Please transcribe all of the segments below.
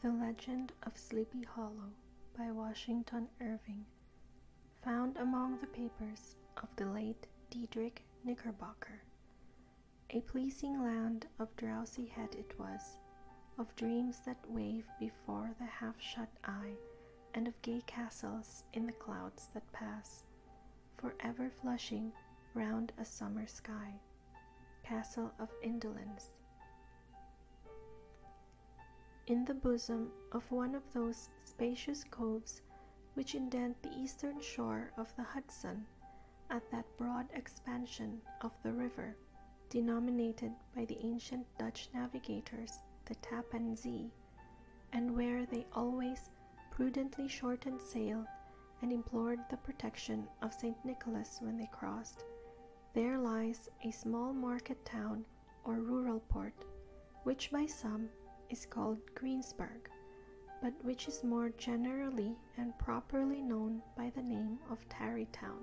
The Legend of Sleepy Hollow by Washington Irving, found among the papers of the late Diedrich Knickerbocker. A pleasing land of drowsy head it was, of dreams that wave before the half-shut eye, and of gay castles in the clouds that pass, forever flushing round a summer sky. Castle of Indolence. In the bosom of one of those spacious coves which indent the eastern shore of the Hudson, at that broad expansion of the river, denominated by the ancient Dutch navigators the Tappan Zee, and where they always prudently shortened sail and implored the protection of St. Nicholas when they crossed, there lies a small market town or rural port, which by some is called Greensburg, but which is more generally and properly known by the name of Tarrytown.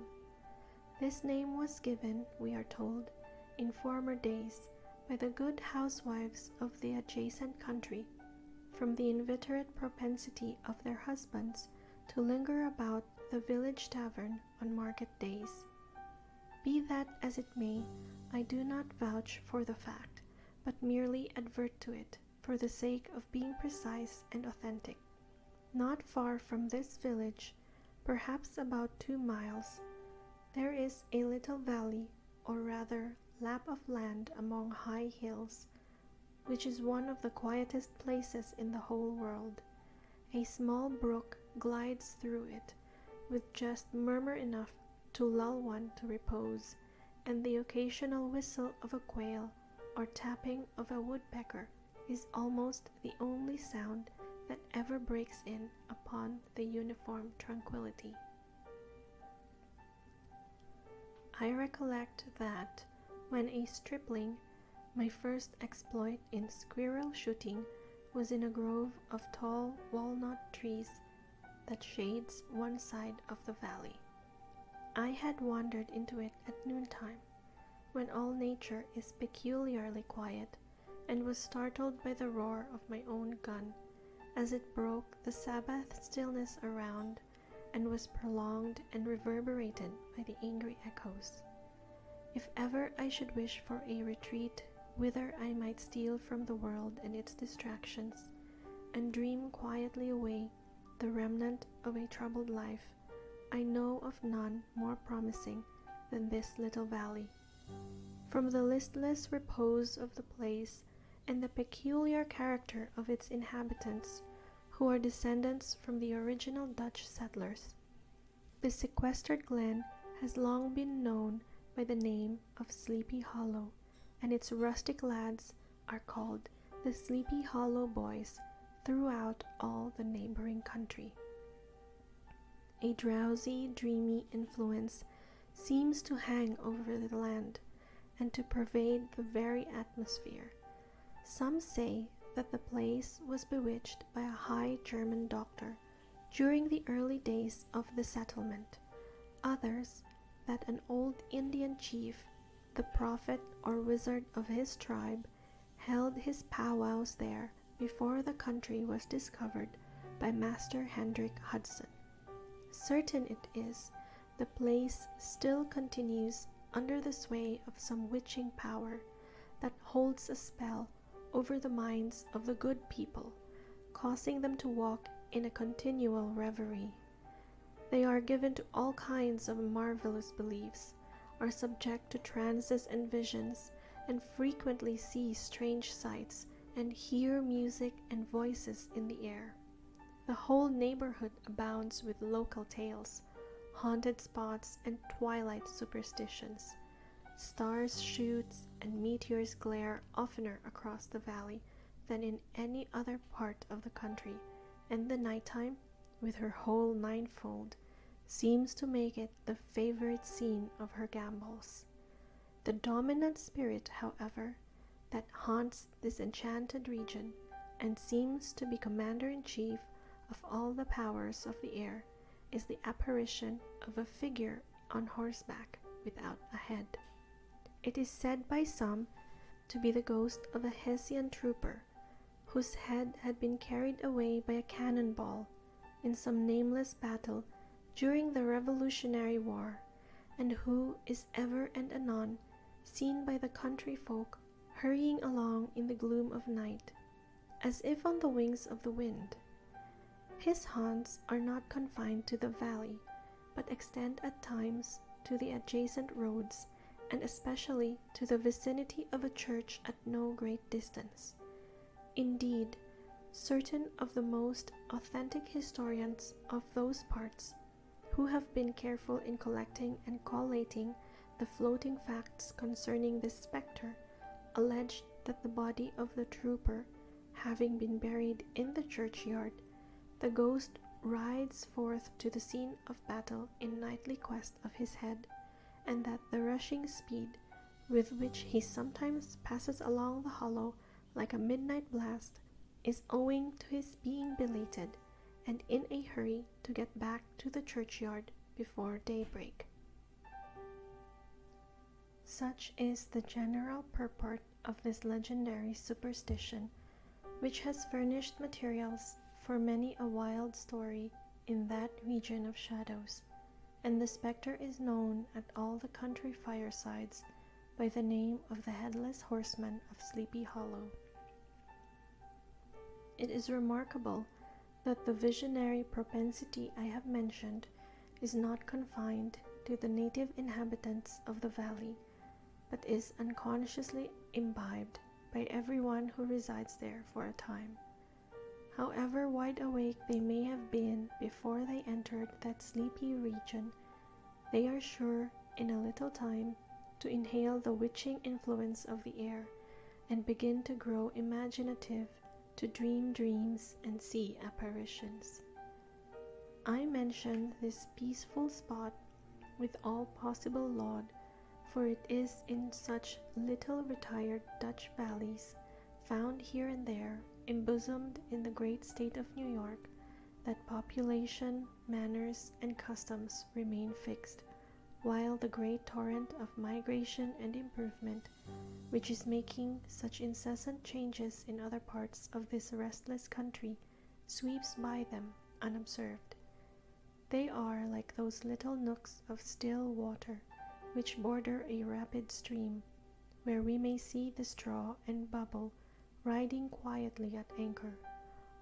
This name was given, we are told, in former days by the good housewives of the adjacent country, from the inveterate propensity of their husbands to linger about the village tavern on market days. Be that as it may, I do not vouch for the fact, but merely advert to it, for the sake of being precise and authentic. Not far from this village, perhaps about 2 miles, there is a little valley, or rather lap of land among high hills, which is one of the quietest places in the whole world. A small brook glides through it, with just murmur enough to lull one to repose, and the occasional whistle of a quail or tapping of a woodpecker is almost the only sound that ever breaks in upon the uniform tranquillity. I recollect that, when a stripling, my first exploit in squirrel shooting was in a grove of tall walnut trees that shades one side of the valley. I had wandered into it at noontime, when all nature is peculiarly quiet, and was startled by the roar of my own gun, as it broke the Sabbath stillness around, and was prolonged and reverberated by the angry echoes. If ever I should wish for a retreat whither I might steal from the world and its distractions, and dream quietly away the remnant of a troubled life, I know of none more promising than this little valley. From the listless repose of the place, and the peculiar character of its inhabitants, who are descendants from the original Dutch settlers, the sequestered glen has long been known by the name of Sleepy Hollow, and its rustic lads are called the Sleepy Hollow Boys throughout all the neighboring country. A drowsy, dreamy influence seems to hang over the land, and to pervade the very atmosphere. Some say that the place was bewitched by a high German doctor during the early days of the settlement. Others, that an old Indian chief, the prophet or wizard of his tribe, held his powwows there before the country was discovered by Master Hendrik Hudson. Certain it is, the place still continues under the sway of some witching power that holds a spell over the minds of the good people, causing them to walk in a continual reverie. They are given to all kinds of marvelous beliefs, are subject to trances and visions, and frequently see strange sights, and hear music and voices in the air. The whole neighborhood abounds with local tales, haunted spots, and twilight superstitions. Stars shoot and meteors glare oftener across the valley than in any other part of the country, and the nighttime, with her whole ninefold, seems to make it the favorite scene of her gambols. The dominant spirit, however, that haunts this enchanted region, and seems to be commander-in-chief of all the powers of the air, is the apparition of a figure on horseback without a head. It is said by some to be the ghost of a Hessian trooper, whose head had been carried away by a cannonball in some nameless battle during the Revolutionary War, and who is ever and anon seen by the country folk hurrying along in the gloom of night, as if on the wings of the wind. His haunts are not confined to the valley, but extend at times to the adjacent roads, and especially to the vicinity of a church at no great distance. Indeed, certain of the most authentic historians of those parts, who have been careful in collecting and collating the floating facts concerning this spectre, alleged that the body of the trooper having been buried in the churchyard, the ghost rides forth to the scene of battle in nightly quest of his head, and that the rushing speed with which he sometimes passes along the hollow like a midnight blast is owing to his being belated and in a hurry to get back to the churchyard before daybreak. Such is the general purport of this legendary superstition, which has furnished materials for many a wild story in that region of shadows, and the spectre is known at all the country firesides by the name of the Headless Horseman of Sleepy Hollow. It is remarkable that the visionary propensity I have mentioned is not confined to the native inhabitants of the valley, but is unconsciously imbibed by everyone who resides there for a time. However wide awake they may have been before they entered that sleepy region, they are sure in a little time to inhale the witching influence of the air and begin to grow imaginative, to dream dreams and see apparitions. I mention this peaceful spot with all possible laud, for it is in such little retired Dutch valleys, found here and there, embosomed in the great state of New York, that population, manners, and customs remain fixed, while the great torrent of migration and improvement, which is making such incessant changes in other parts of this restless country, sweeps by them unobserved. They are like those little nooks of still water which border a rapid stream, where we may see the straw and bubble riding quietly at anchor,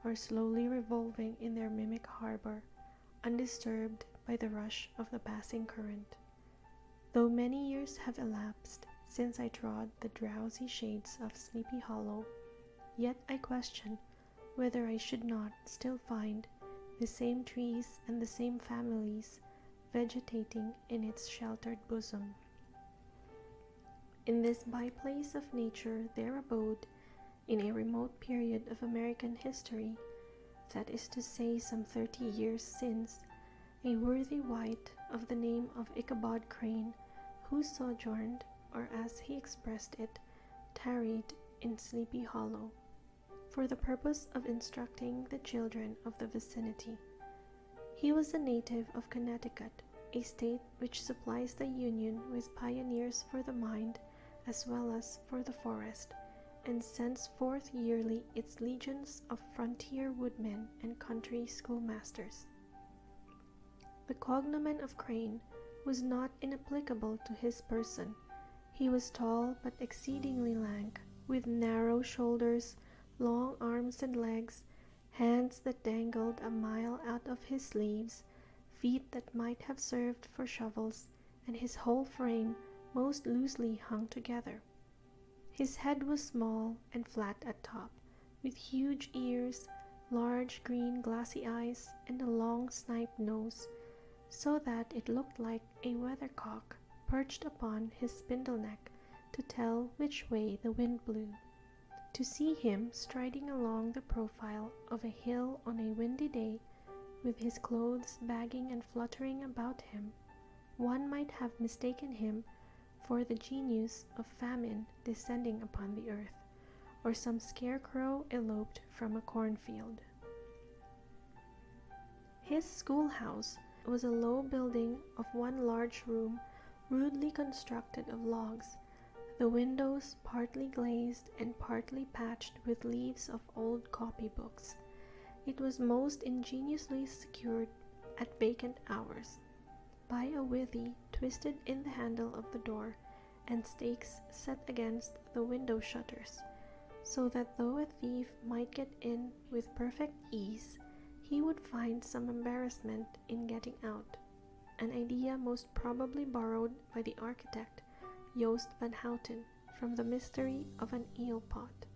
or slowly revolving in their mimic harbor, undisturbed by the rush of the passing current. Though many years have elapsed since I trod the drowsy shades of Sleepy Hollow, yet I question whether I should not still find the same trees and the same families vegetating in its sheltered bosom. In this byplace of nature there abode, in a remote period of American history, that is to say some 30 years since, a worthy wight of the name of Ichabod Crane, who sojourned, or as he expressed it, tarried in Sleepy Hollow, for the purpose of instructing the children of the vicinity. He was a native of Connecticut, a state which supplies the Union with pioneers for the mind as well as for the forest, and sends forth yearly its legions of frontier woodmen and country schoolmasters. The cognomen of Crane was not inapplicable to his person. He was tall but exceedingly lank, with narrow shoulders, long arms and legs, hands that dangled a mile out of his sleeves, feet that might have served for shovels, and his whole frame most loosely hung together. His head was small and flat at top, with huge ears, large green glassy eyes, and a long sniped nose, so that it looked like a weathercock perched upon his spindle neck to tell which way the wind blew. To see him striding along the profile of a hill on a windy day, with his clothes bagging and fluttering about him, one might have mistaken him for the genius of famine descending upon the earth, or some scarecrow eloped from a cornfield. His schoolhouse was a low building of one large room, rudely constructed of logs, the windows partly glazed and partly patched with leaves of old copybooks. It was most ingeniously secured at vacant hours by a withy twisted in the handle of the door and stakes set against the window shutters, so that though a thief might get in with perfect ease, he would find some embarrassment in getting out, an idea most probably borrowed by the architect Joost van Houten from the mystery of an eel pot.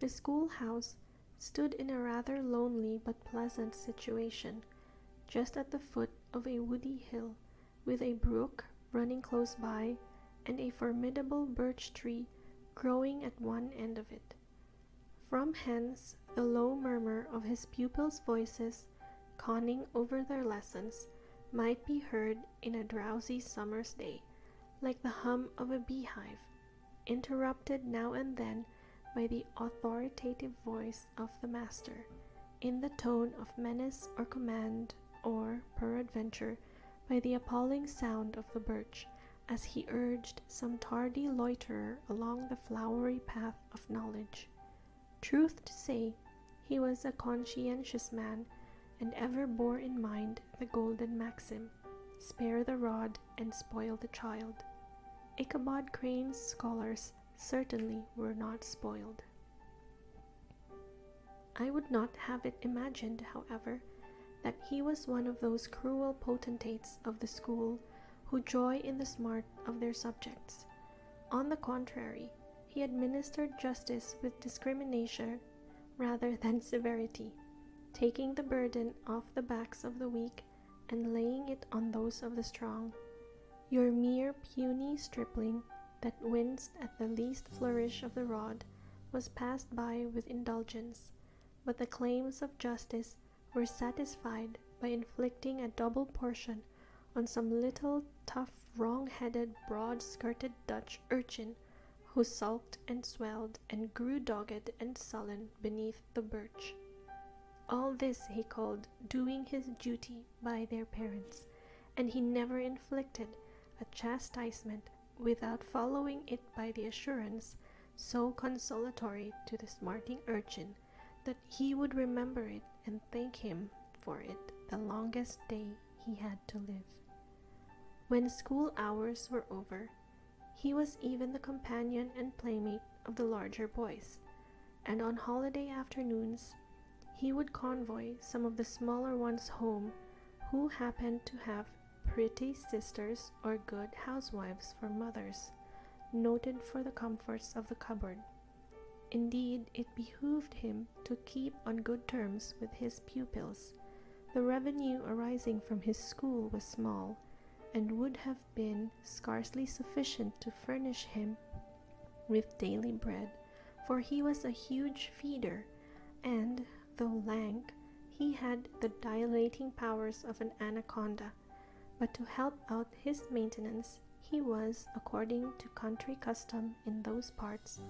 The schoolhouse stood in a rather lonely but pleasant situation, just at the foot of a woody hill, with a brook running close by and a formidable birch tree growing at one end of it. From hence the low murmur of his pupils' voices, conning over their lessons, might be heard in a drowsy summer's day, like the hum of a beehive, interrupted now and then by the authoritative voice of the master, in the tone of menace or command, or, peradventure, by the appalling sound of the birch, as he urged some tardy loiterer along the flowery path of knowledge. Truth to say, he was a conscientious man, and ever bore in mind the golden maxim, spare the rod and spoil the child. Ichabod Crane's scholars certainly were not spoiled. I would not have it imagined, however, that he was one of those cruel potentates of the school who joy in the smart of their subjects. On the contrary, he administered justice with discrimination rather than severity, taking the burden off the backs of the weak and laying it on those of the strong. Your mere puny stripling that winced at the least flourish of the rod was passed by with indulgence, but the claims of justice were satisfied by inflicting a double portion on some little tough, wrong-headed, broad-skirted Dutch urchin who sulked and swelled and grew dogged and sullen beneath the birch. All this he called doing his duty by their parents, and he never inflicted a chastisement without following it by the assurance, so consolatory to the smarting urchin, that he would remember it and thank him for it the longest day he had to live. When school hours were over, he was even the companion and playmate of the larger boys, and on holiday afternoons he would convoy some of the smaller ones home who happened to have pretty sisters or good housewives for mothers, noted for the comforts of the cupboard. Indeed, it behooved him to keep on good terms with his pupils. The revenue arising from his school was small, and would have been scarcely sufficient to furnish him with daily bread, for he was a huge feeder, and, though lank, he had the dilating powers of an anaconda. But to help out his maintenance, he was, according to country custom in those parts,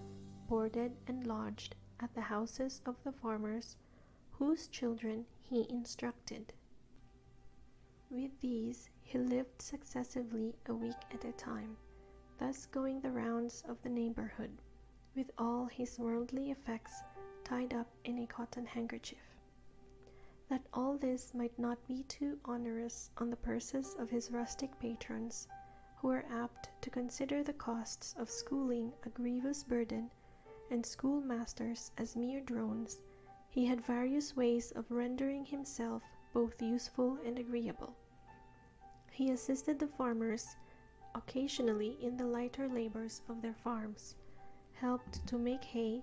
boarded and lodged at the houses of the farmers, whose children he instructed. With these he lived successively a week at a time, thus going the rounds of the neighborhood, with all his worldly effects tied up in a cotton handkerchief. That all this might not be too onerous on the purses of his rustic patrons, who were apt to consider the costs of schooling a grievous burden, and schoolmasters as mere drones, he had various ways of rendering himself both useful and agreeable. He assisted the farmers occasionally in the lighter labors of their farms, helped to make hay,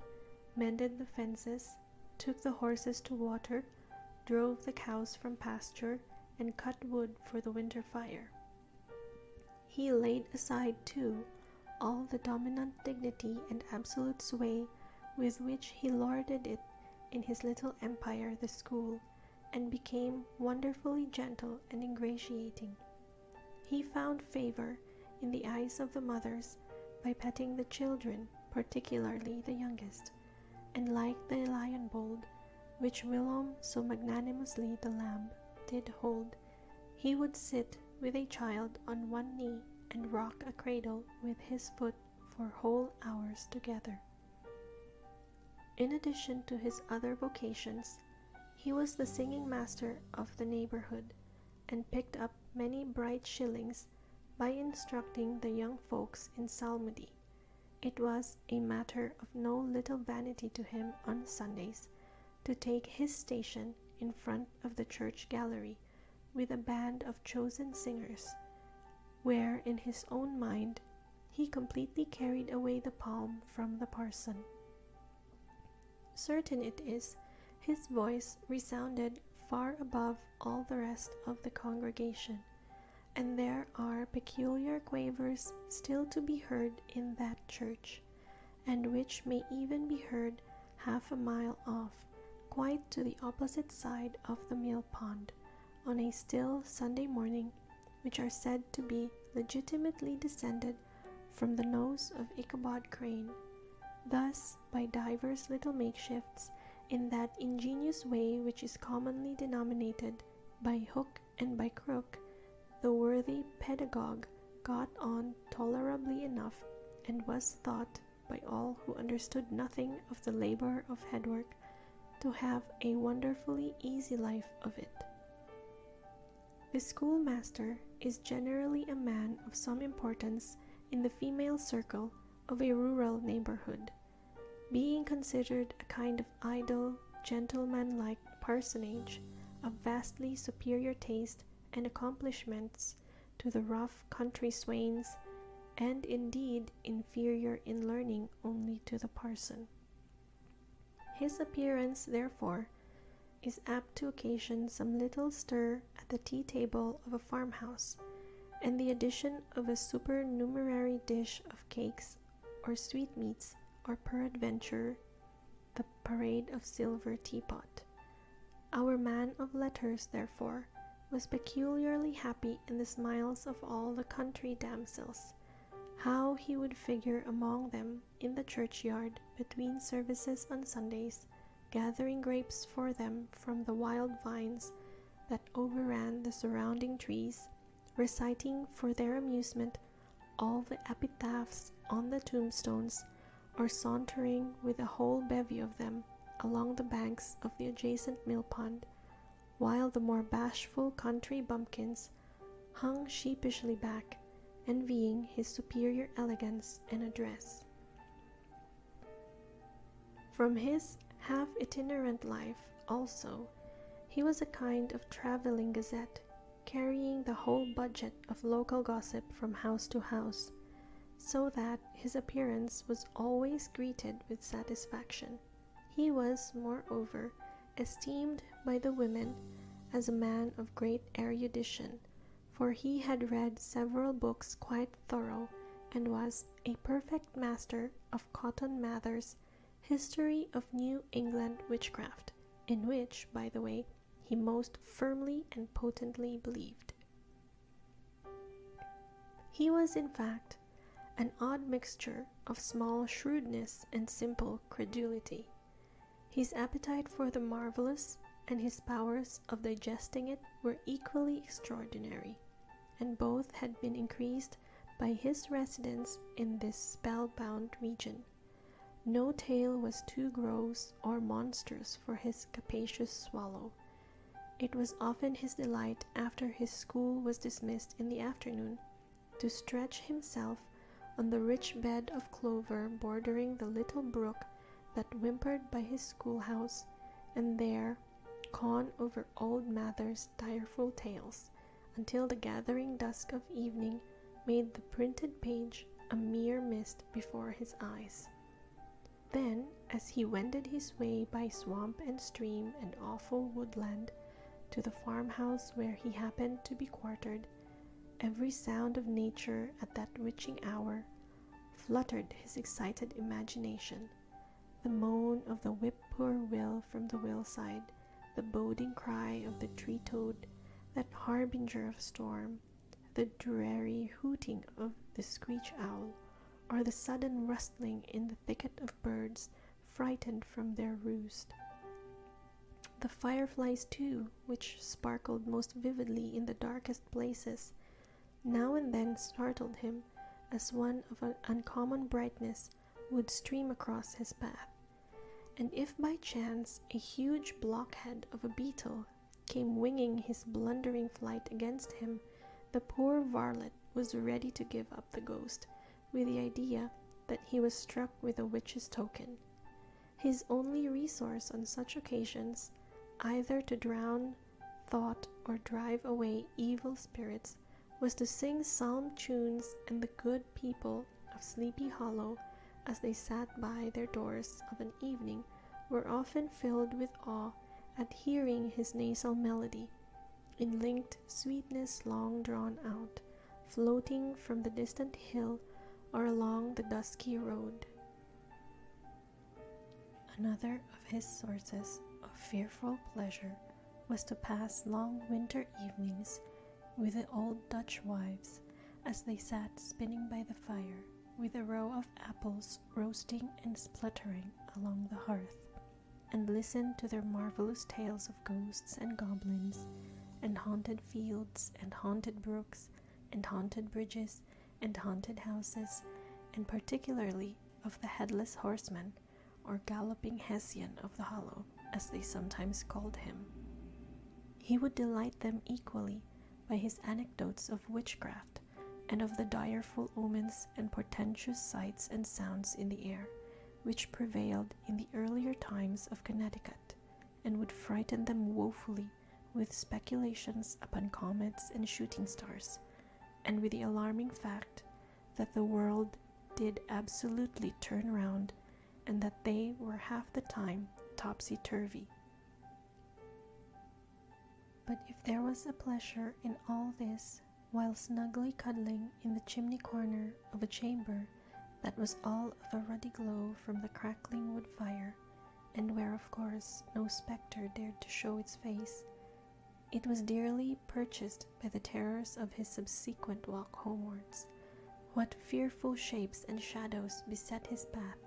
mended the fences, took the horses to water, drove the cows from pasture, and cut wood for the winter fire. He laid aside, too, all the dominant dignity and absolute sway with which he lorded it in his little empire, the school, and became wonderfully gentle and ingratiating. He found favor in the eyes of the mothers by petting the children, particularly the youngest, and like the lion bold, which whilom so magnanimously the lamb did hold, he would sit with a child on one knee and rock a cradle with his foot for whole hours together. In addition to his other vocations, he was the singing master of the neighborhood, and picked up many bright shillings by instructing the young folks in psalmody. It was a matter of no little vanity to him on Sundays to take his station in front of the church gallery with a band of chosen singers, where in his own mind he completely carried away the palm from the parson. Certain it is, his voice resounded far above all the rest of the congregation, and there are peculiar quavers still to be heard in that church, and which may even be heard half a mile off, quite to the opposite side of the mill pond, on a still Sunday morning, which are said to be legitimately descended from the nose of Ichabod Crane. Thus, by divers little makeshifts, in that ingenious way which is commonly denominated by hook and by crook, the worthy pedagogue got on tolerably enough, and was thought by all who understood nothing of the labor of headwork to have a wonderfully easy life of it. The schoolmaster is generally a man of some importance in the female circle of a rural neighborhood, being considered a kind of idle, gentlemanlike personage of vastly superior taste and accomplishments to the rough country swains, and indeed inferior in learning only to the parson. His appearance, therefore, is apt to occasion some little stir at the tea-table of a farmhouse, and the addition of a supernumerary dish of cakes or sweetmeats, or peradventure the parade of silver teapot. Our man of letters, therefore, was peculiarly happy in the smiles of all the country damsels. How he would figure among them in the churchyard between services on Sundays, gathering grapes for them from the wild vines that overran the surrounding trees, reciting for their amusement all the epitaphs on the tombstones, or sauntering with a whole bevy of them along the banks of the adjacent mill pond, while the more bashful country bumpkins hung sheepishly back, envying his superior elegance and address. From his half-itinerant life, also, he was a kind of travelling gazette, carrying the whole budget of local gossip from house to house, so that his appearance was always greeted with satisfaction. He was, moreover, esteemed by the women as a man of great erudition, for he had read several books quite thorough, and was a perfect master of Cotton Mather's History of New England Witchcraft, in which, by the way, he most firmly and potently believed. He was, in fact, an odd mixture of small shrewdness and simple credulity. His appetite for the marvelous and his powers of digesting it were equally extraordinary, and both had been increased by his residence in this spellbound region. No tale was too gross or monstrous for his capacious swallow. It was often his delight, after his school was dismissed in the afternoon, to stretch himself on the rich bed of clover bordering the little brook that whimpered by his schoolhouse, and there con over old Mather's direful tales, until the gathering dusk of evening made the printed page a mere mist before his eyes. Then, as he wended his way by swamp and stream and awful woodland to the farmhouse where he happened to be quartered, every sound of nature at that witching hour fluttered his excited imagination. The moan of the whip-poor-will from the hillside, the boding cry of the tree-toad, that harbinger of storm, the dreary hooting of the screech-owl, or the sudden rustling in the thicket of birds frightened from their roost. The fireflies, too, which sparkled most vividly in the darkest places, now and then startled him as one of an uncommon brightness would stream across his path, and if by chance a huge blockhead of a beetle came winging his blundering flight against him, the poor varlet was ready to give up the ghost with the idea that he was struck with a witch's token. His only resource on such occasions, either to drown thought or drive away evil spirits, was to sing psalm tunes, and the good people of Sleepy Hollow, as they sat by their doors of an evening, were often filled with awe at hearing his nasal melody, in linked sweetness long drawn out, floating from the distant hill or along the dusky road. Another of his sources of fearful pleasure was to pass long winter evenings with the old Dutch wives as they sat spinning by the fire, with a row of apples roasting and spluttering along the hearth, and listened to their marvelous tales of ghosts and goblins, and haunted fields, and haunted brooks, and haunted bridges, and haunted houses, and particularly of the headless horseman, or galloping Hessian of the Hollow, as they sometimes called him. He would delight them equally by his anecdotes of witchcraft, and of the direful omens and portentous sights and sounds in the air, which prevailed in the earlier times of Connecticut, and would frighten them woefully with speculations upon comets and shooting stars, and with the alarming fact that the world did absolutely turn round, and that they were half the time topsy-turvy. But if there was a pleasure in all this, while snugly cuddling in the chimney corner of a chamber that was all of a ruddy glow from the crackling wood fire, and where of course no spectre dared to show its face, it was dearly purchased by the terrors of his subsequent walk homewards. What fearful shapes and shadows beset his path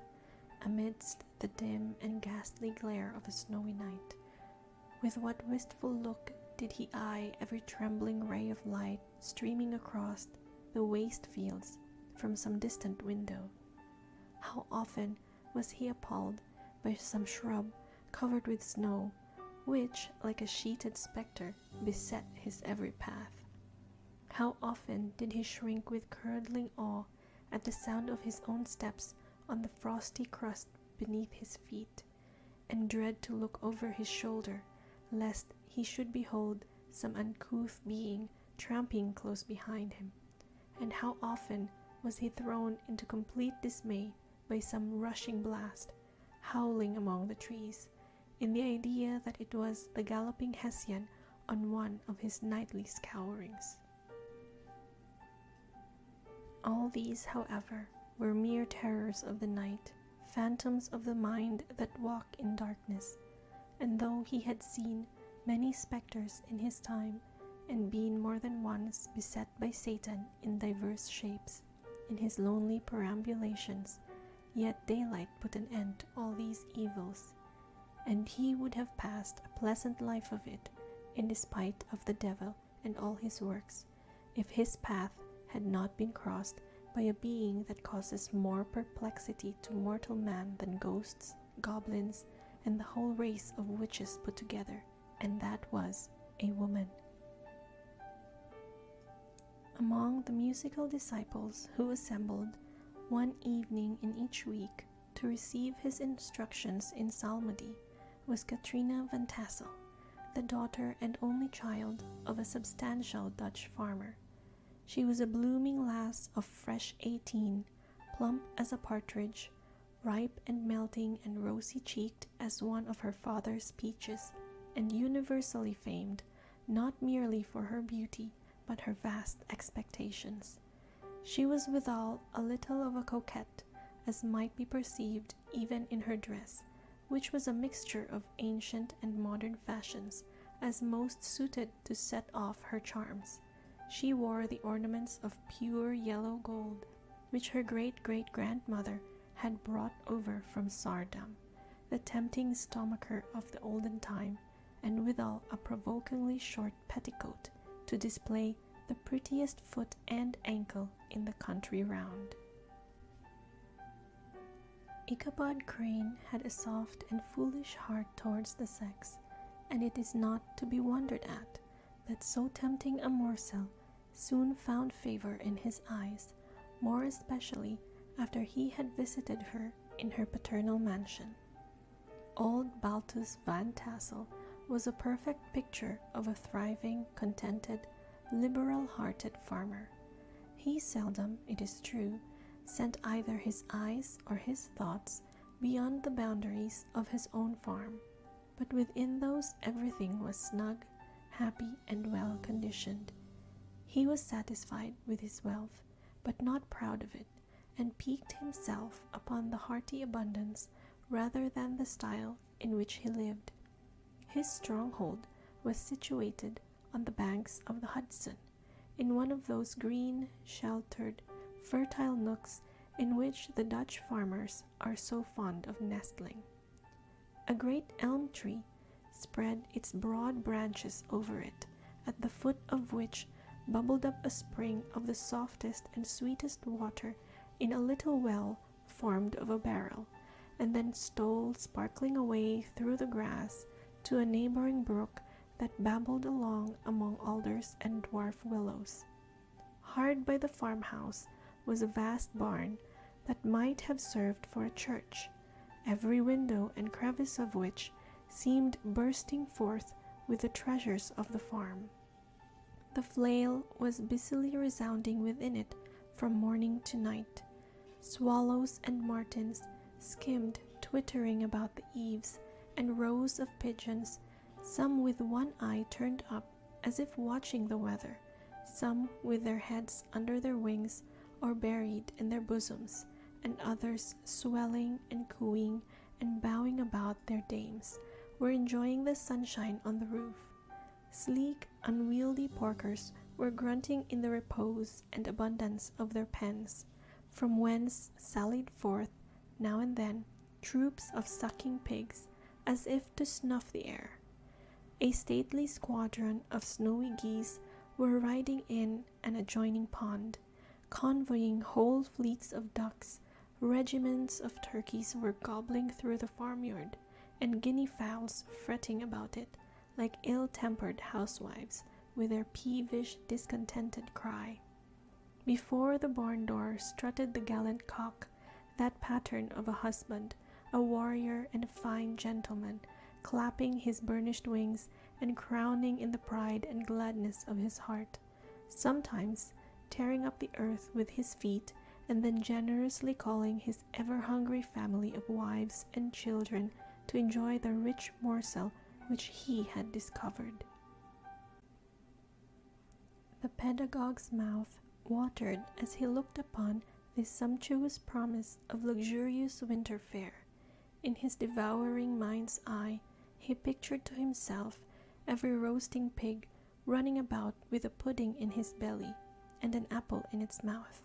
amidst the dim and ghastly glare of a snowy night! With what wistful look did he eye every trembling ray of light streaming across the waste fields from some distant window! How often was he appalled by some shrub covered with snow, which, like a sheeted spectre, beset his every path! How often did he shrink with curdling awe at the sound of his own steps on the frosty crust beneath his feet, and dread to look over his shoulder, lest he should behold some uncouth being tramping close behind him! And how often was he thrown into complete dismay by some rushing blast, howling among the trees, in the idea that it was the galloping Hessian on one of his nightly scourings! All these, however, were mere terrors of the night, phantoms of the mind that walk in darkness, and though he had seen many spectres in his time, and been more than once beset by Satan in diverse shapes in his lonely perambulations, yet daylight put an end to all these evils, and he would have passed a pleasant life of it, in despite of the devil and all his works, if his path had not been crossed by a being that causes more perplexity to mortal man than ghosts, goblins, and the whole race of witches put together, and that was a woman. Among the musical disciples who assembled one evening in each week to receive his instructions in psalmody was Katrina van Tassel, the daughter and only child of a substantial Dutch farmer. She was a blooming lass of fresh 18, plump as a partridge, ripe and melting and rosy-cheeked as one of her father's peaches, and universally famed, not merely for her beauty, but her vast expectations. She was withal a little of a coquette, as might be perceived even in her dress, which was a mixture of ancient and modern fashions, as most suited to set off her charms. She wore the ornaments of pure yellow gold, which her great-great-grandmother had brought over from Saardam, the tempting stomacher of the olden time, and withal a provokingly short petticoat to display the prettiest foot and ankle in the country round. Ichabod Crane had a soft and foolish heart towards the sex, and it is not to be wondered at that so tempting a morsel soon found favor in his eyes, more especially after he had visited her in her paternal mansion. Old Baltus Van Tassel was a perfect picture of a thriving, contented, liberal-hearted farmer. He seldom, it is true, sent either his eyes or his thoughts beyond the boundaries of his own farm, but within those everything was snug, happy, and well-conditioned. He was satisfied with his wealth, but not proud of it, and piqued himself upon the hearty abundance rather than the style in which he lived. His stronghold was situated on the banks of the Hudson, in one of those green, sheltered, fertile nooks in which the Dutch farmers are so fond of nestling. A great elm tree spread its broad branches over it, at the foot of which bubbled up a spring of the softest and sweetest water in a little well formed of a barrel, and then stole sparkling away through the grass to a neighboring brook that babbled along among alders and dwarf willows. Hard by the farmhouse was a vast barn that might have served for a church, every window and crevice of which seemed bursting forth with the treasures of the farm. The flail was busily resounding within it from morning to night. Swallows and martins skimmed twittering about the eaves, and rows of pigeons, some with one eye turned up as if watching the weather, some with their heads under their wings or buried in their bosoms, and others swelling and cooing and bowing about their dames, were enjoying the sunshine on the roof. Sleek, unwieldy porkers were grunting in the repose and abundance of their pens, from whence sallied forth, now and then, troops of sucking pigs, as if to snuff the air. A stately squadron of snowy geese were riding in an adjoining pond, convoying whole fleets of ducks. Regiments of turkeys were gobbling through the farmyard, and guinea fowls fretting about it, like ill-tempered housewives, with their peevish, discontented cry. Before the barn door strutted the gallant cock, that pattern of a husband, a warrior and a fine gentleman, clapping his burnished wings and crowning in the pride and gladness of his heart, sometimes tearing up the earth with his feet, and then generously calling his ever-hungry family of wives and children to enjoy the rich morsel which he had discovered. The pedagogue's mouth watered as he looked upon this sumptuous promise of luxurious winter fare. In his devouring mind's eye, he pictured to himself every roasting pig running about with a pudding in his belly and an apple in its mouth.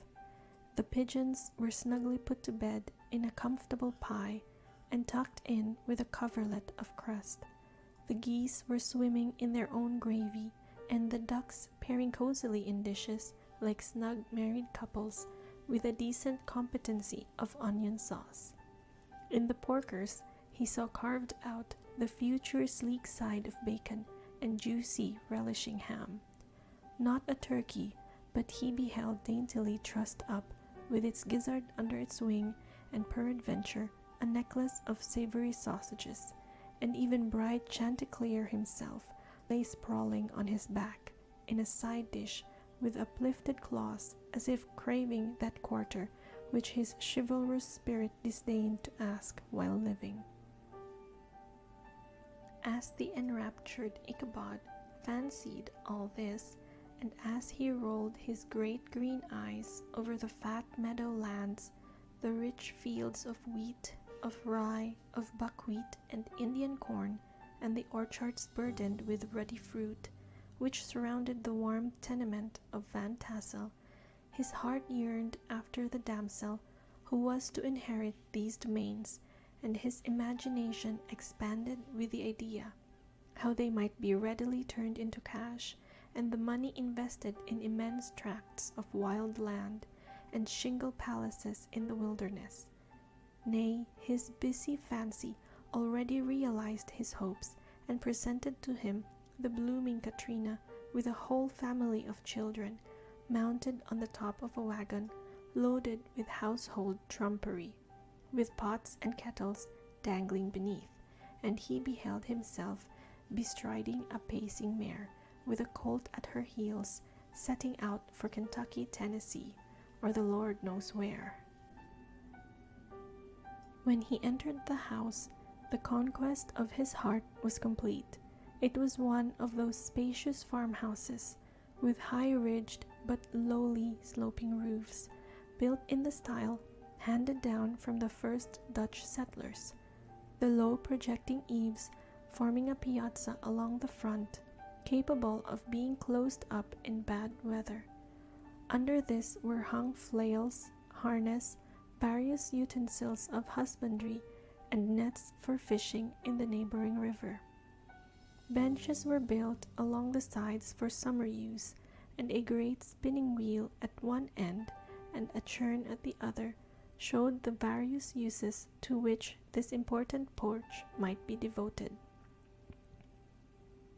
The pigeons were snugly put to bed in a comfortable pie and tucked in with a coverlet of crust. The geese were swimming in their own gravy, and the ducks pairing cozily in dishes like snug married couples with a decent competency of onion sauce. In the porkers he saw carved out the future sleek side of bacon and juicy relishing ham. Not a turkey, but he beheld daintily trussed up, with its gizzard under its wing, and peradventure a necklace of savory sausages, and even bright Chanticleer himself lay sprawling on his back in a side dish with uplifted claws, as if craving that quarter which his chivalrous spirit disdained to ask while living. As the enraptured Ichabod fancied all this, and as he rolled his great green eyes over the fat meadow lands, the rich fields of wheat, of rye, of buckwheat and Indian corn, and the orchards burdened with ruddy fruit, which surrounded the warm tenement of Van Tassel, his heart yearned after the damsel who was to inherit these domains, and his imagination expanded with the idea how they might be readily turned into cash, and the money invested in immense tracts of wild land and shingle palaces in the wilderness. Nay, his busy fancy already realized his hopes and presented to him the blooming Katrina with a whole family of children, mounted on the top of a wagon, loaded with household trumpery, with pots and kettles dangling beneath, and he beheld himself bestriding a pacing mare, with a colt at her heels, setting out for Kentucky, Tennessee, or the Lord knows where. When he entered the house, the conquest of his heart was complete. It was one of those spacious farmhouses, with high-ridged but lowly sloping roofs, built in the style handed down from the first Dutch settlers, the low projecting eaves forming a piazza along the front, capable of being closed up in bad weather. Under this were hung flails, harness, various utensils of husbandry, and nets for fishing in the neighboring river. Benches were built along the sides for summer use, and a great spinning wheel at one end and a churn at the other showed the various uses to which this important porch might be devoted.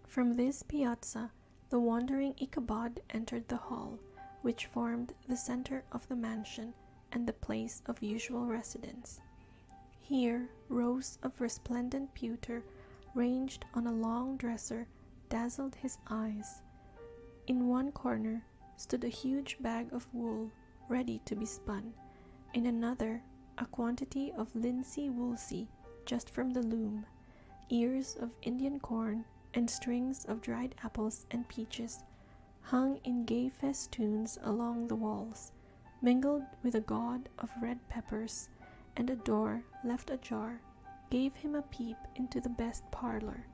From this piazza, the wandering Ichabod entered the hall, which formed the center of the mansion and the place of usual residence. Here, rows of resplendent pewter, ranged on a long dresser, dazzled his eyes. In one corner stood a huge bag of wool, ready to be spun. In another, a quantity of linsey woolsey, just from the loom, ears of Indian corn, and strings of dried apples and peaches, hung in gay festoons along the walls, mingled with a gaud of red peppers, and a door left ajar gave him a peep into the best parlor,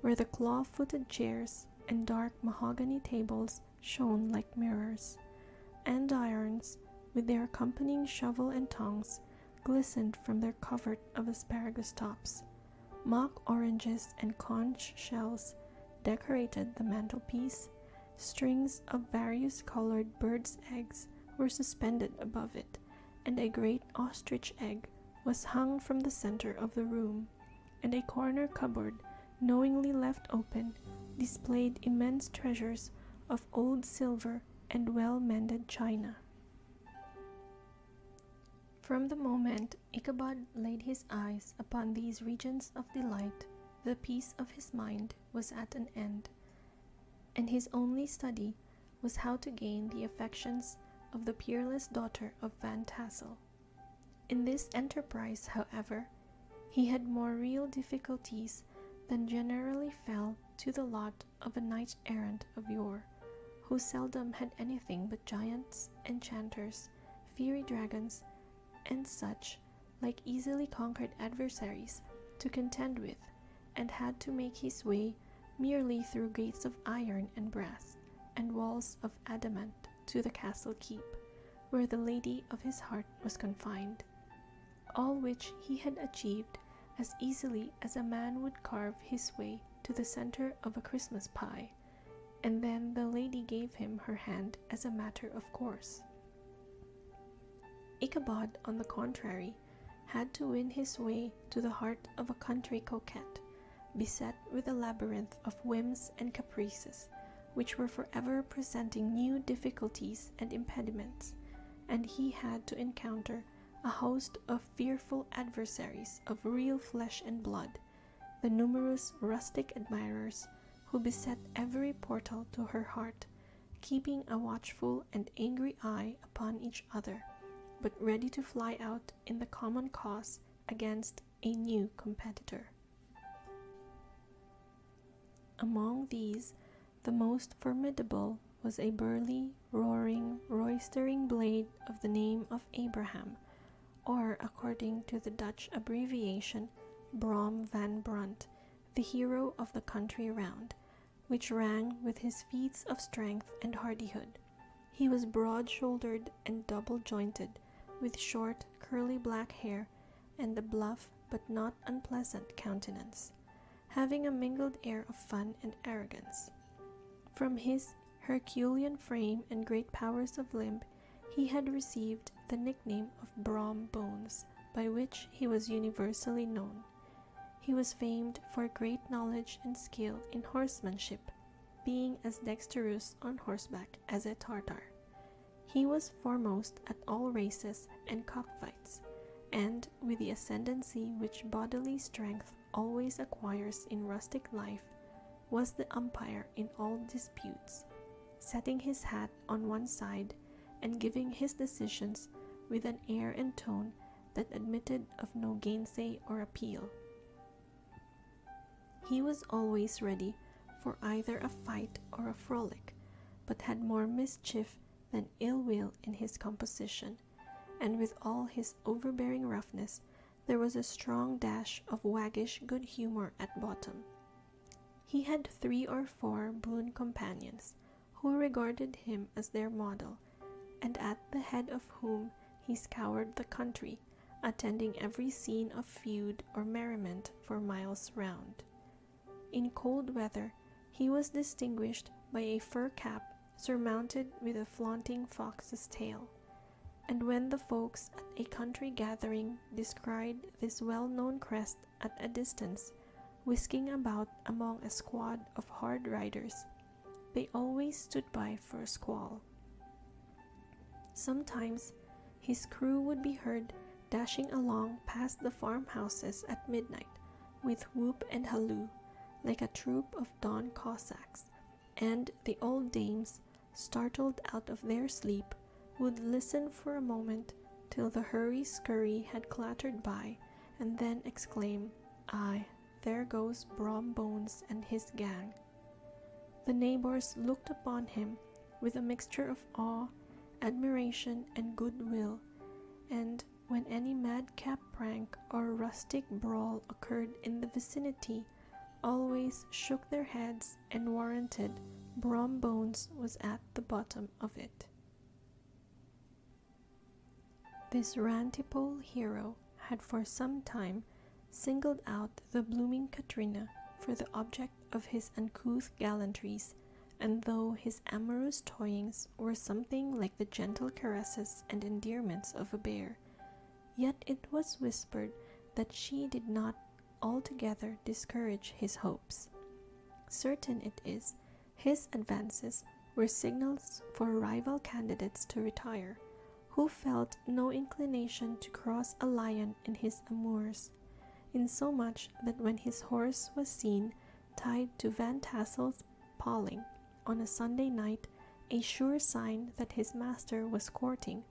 where the claw-footed chairs and dark mahogany tables shone like mirrors. Andirons, with their accompanying shovel and tongs, glistened from their covert of asparagus tops. Mock oranges and conch shells decorated the mantelpiece. Strings of various colored birds' eggs were suspended above it, and a great ostrich egg was hung from the center of the room, and a corner cupboard, knowingly left open, displayed immense treasures of old silver and well-mended china. From the moment Ichabod laid his eyes upon these regions of delight, the peace of his mind was at an end, and his only study was how to gain the affections of the peerless daughter of Van Tassel. In this enterprise, however, he had more real difficulties than generally fell to the lot of a knight-errant of yore, who seldom had anything but giants, enchanters, fiery dragons, and such like easily conquered adversaries to contend with, and had to make his way merely through gates of iron and brass, and walls of adamant to the castle keep, where the lady of his heart was confined, all which he had achieved as easily as a man would carve his way to the center of a Christmas pie, and then the lady gave him her hand as a matter of course. Ichabod, on the contrary, had to win his way to the heart of a country coquette, beset with a labyrinth of whims and caprices, which were forever presenting new difficulties and impediments, and he had to encounter a host of fearful adversaries of real flesh and blood, the numerous rustic admirers who beset every portal to her heart, keeping a watchful and angry eye upon each other, but ready to fly out in the common cause against a new competitor. Among these, the most formidable was a burly, roaring, roistering blade of the name of Abraham, or, according to the Dutch abbreviation, Brom van Brunt, the hero of the country round, which rang with his feats of strength and hardihood. He was broad-shouldered and double-jointed, with short, curly black hair, and a bluff but not unpleasant countenance, having a mingled air of fun and arrogance. From his Herculean frame and great powers of limb, he had received the nickname of Brom Bones, by which he was universally known. He was famed for great knowledge and skill in horsemanship, being as dexterous on horseback as a Tartar. He was foremost at all races and cockfights, and with the ascendancy which bodily strength always acquires in rustic life, was the umpire in all disputes, setting his hat on one side and giving his decisions with an air and tone that admitted of no gainsay or appeal. He was always ready for either a fight or a frolic, but had more mischief than ill will in his composition, and with all his overbearing roughness, there was a strong dash of waggish good humor at bottom. He had 3 or 4 boon companions, who regarded him as their model, and at the head of whom he scoured the country, attending every scene of feud or merriment for miles round. In cold weather, he was distinguished by a fur cap surmounted with a flaunting fox's tail, and when the folks at a country gathering descried this well-known crest at a distance, whisking about among a squad of hard riders, they always stood by for a squall. Sometimes his crew would be heard dashing along past the farmhouses at midnight with whoop and halloo, like a troop of Don Cossacks, and the old dames, startled out of their sleep, would listen for a moment till the hurry-scurry had clattered by, and then exclaim, "Aye, there goes Brom Bones and his gang." The neighbors looked upon him with a mixture of awe, admiration, and goodwill, and when any madcap prank or rustic brawl occurred in the vicinity, always shook their heads and warranted Brom Bones was at the bottom of it. This rantipole hero had for some time singled out the blooming Katrina for the object of his uncouth gallantries, and though his amorous toyings were something like the gentle caresses and endearments of a bear, yet it was whispered that she did not altogether discourage his hopes. Certain it is, his advances were signals for rival candidates to retire, who felt no inclination to cross a lion in his amours, insomuch that when his horse was seen tied to Van Tassel's paling on a Sunday night, a sure sign that his master was courting,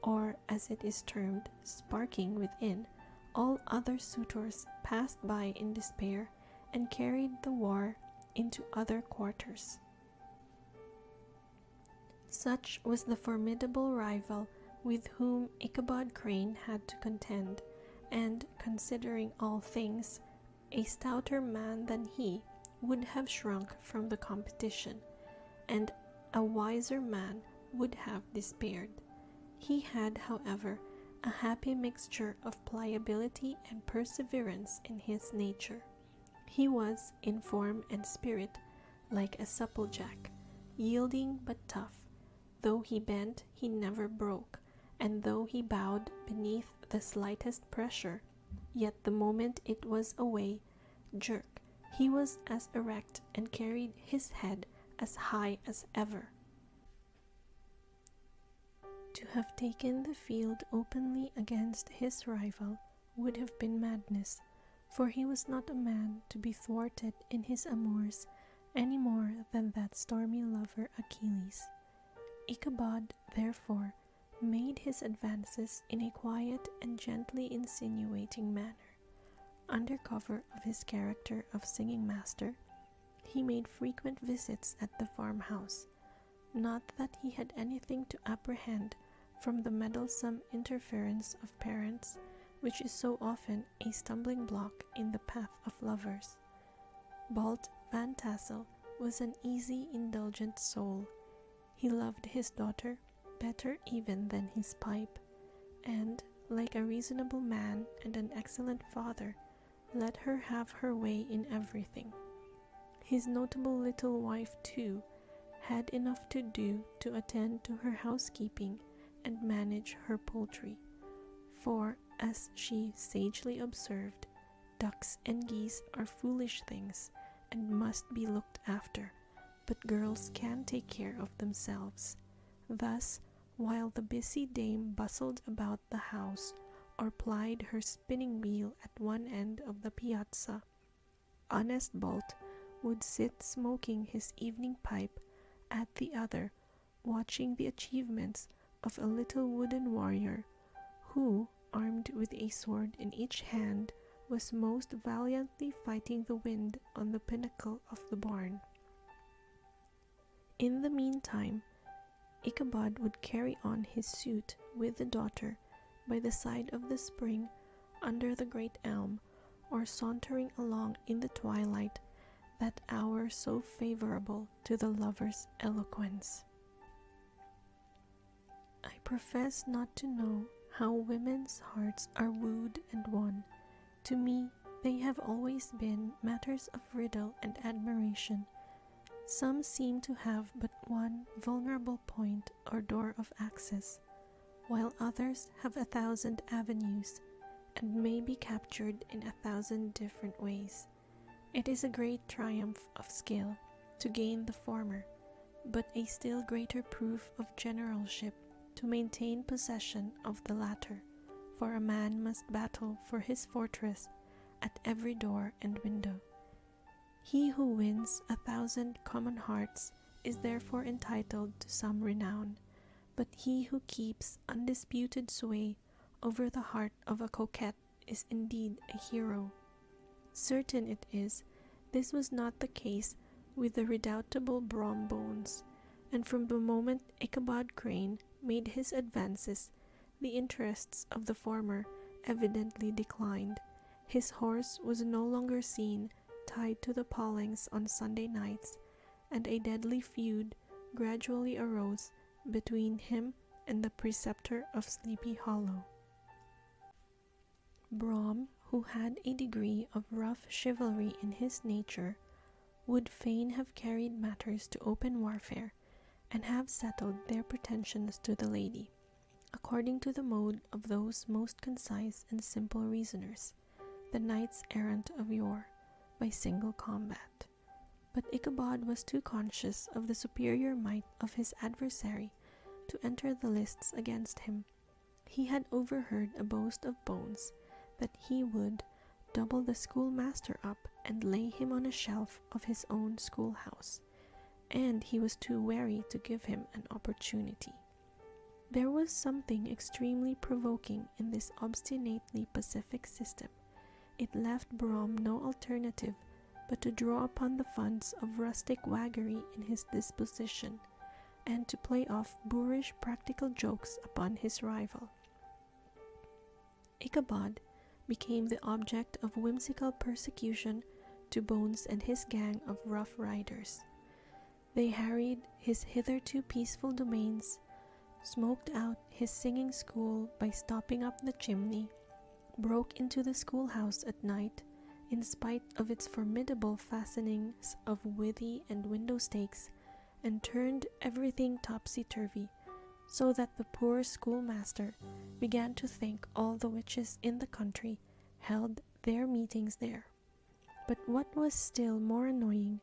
or as it is termed, sparking within, all other suitors passed by in despair and carried the war into other quarters. Such was the formidable rival with whom Ichabod Crane had to contend, and, considering all things, a stouter man than he would have shrunk from the competition, and a wiser man would have despaired. He had, however, a happy mixture of pliability and perseverance in his nature. He was, in form and spirit, like a supplejack, yielding but tough. Though he bent, he never broke, and though he bowed beneath the slightest pressure, yet the moment it was away, jerk, he was as erect and carried his head as high as ever. To have taken the field openly against his rival would have been madness, for he was not a man to be thwarted in his amours any more than that stormy lover Achilles. Ichabod, therefore, made his advances in a quiet and gently insinuating manner. Under cover of his character of singing master, he made frequent visits at the farmhouse. Not that he had anything to apprehend from the meddlesome interference of parents, which is so often a stumbling block in the path of lovers. Balt Van Tassel was an easy, indulgent soul. He loved his daughter better even than his pipe, and, like a reasonable man and an excellent father, let her have her way in everything. His notable little wife, too, had enough to do to attend to her housekeeping and manage her poultry, for, as she sagely observed, ducks and geese are foolish things and must be looked after, but girls can take care of themselves. Thus, while the busy dame bustled about the house or plied her spinning wheel at one end of the piazza, honest Bolt would sit smoking his evening pipe at the other, watching the achievements of a little wooden warrior, who, armed with a sword in each hand, was most valiantly fighting the wind on the pinnacle of the barn. In the meantime, Ichabod would carry on his suit with the daughter by the side of the spring under the great elm, or sauntering along in the twilight, that hour so favorable to the lover's eloquence. I profess not to know how women's hearts are wooed and won. To me, they have always been matters of riddle and admiration. Some seem to have but one vulnerable point or door of access, while others have 1,000 avenues, and may be captured in 1,000 different ways. It is a great triumph of skill to gain the former, but a still greater proof of generalship to maintain possession of the latter, for a man must battle for his fortress at every door and window. He who wins 1,000 common hearts is therefore entitled to some renown, but he who keeps undisputed sway over the heart of a coquette is indeed a hero. Certain it is, this was not the case with the redoubtable Brom Bones, and from the moment Ichabod Crane made his advances, the interests of the former evidently declined. His horse was no longer seen tied to the palings on Sunday nights, and a deadly feud gradually arose between him and the preceptor of Sleepy Hollow. Brom, who had a degree of rough chivalry in his nature, would fain have carried matters to open warfare, and have settled their pretensions to the lady, according to the mode of those most concise and simple reasoners, the knights-errant of yore, by single combat. But Ichabod was too conscious of the superior might of his adversary to enter the lists against him. He had overheard a boast of Bones that he would double the schoolmaster up and lay him on a shelf of his own schoolhouse, and he was too wary to give him an opportunity. There was something extremely provoking in this obstinately pacific system. It left Brom no alternative but to draw upon the funds of rustic waggery in his disposition, and to play off boorish practical jokes upon his rival. Ichabod became the object of whimsical persecution to Bones and his gang of rough riders. They harried his hitherto peaceful domains, smoked out his singing school by stopping up the chimney, broke into the schoolhouse at night, in spite of its formidable fastenings of withy and window stakes, and turned everything topsy-turvy, so that the poor schoolmaster began to think all the witches in the country held their meetings there. But what was still more annoying,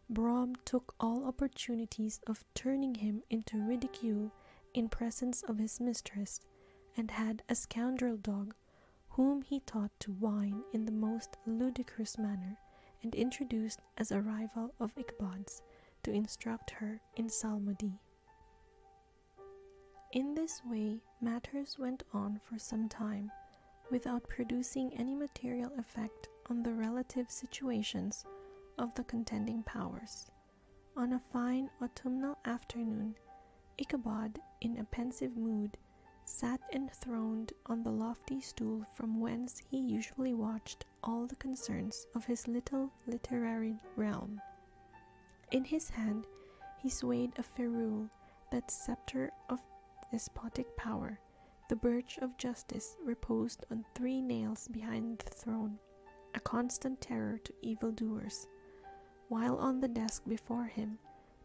Brom took all opportunities of turning him into ridicule in presence of his mistress, and had a scoundrel dog, whom he taught to whine in the most ludicrous manner, and introduced as a rival of Ichabod's, to instruct her in psalmody. In this way matters went on for some time, without producing any material effect on the relative situations of the contending powers. On a fine autumnal afternoon, Ichabod, in a pensive mood, sat enthroned on the lofty stool from whence he usually watched all the concerns of his little literary realm. In his hand he swayed a ferule, that sceptre of despotic power. The birch of justice reposed on 3 nails behind the throne, a constant terror to evildoers, while on the desk before him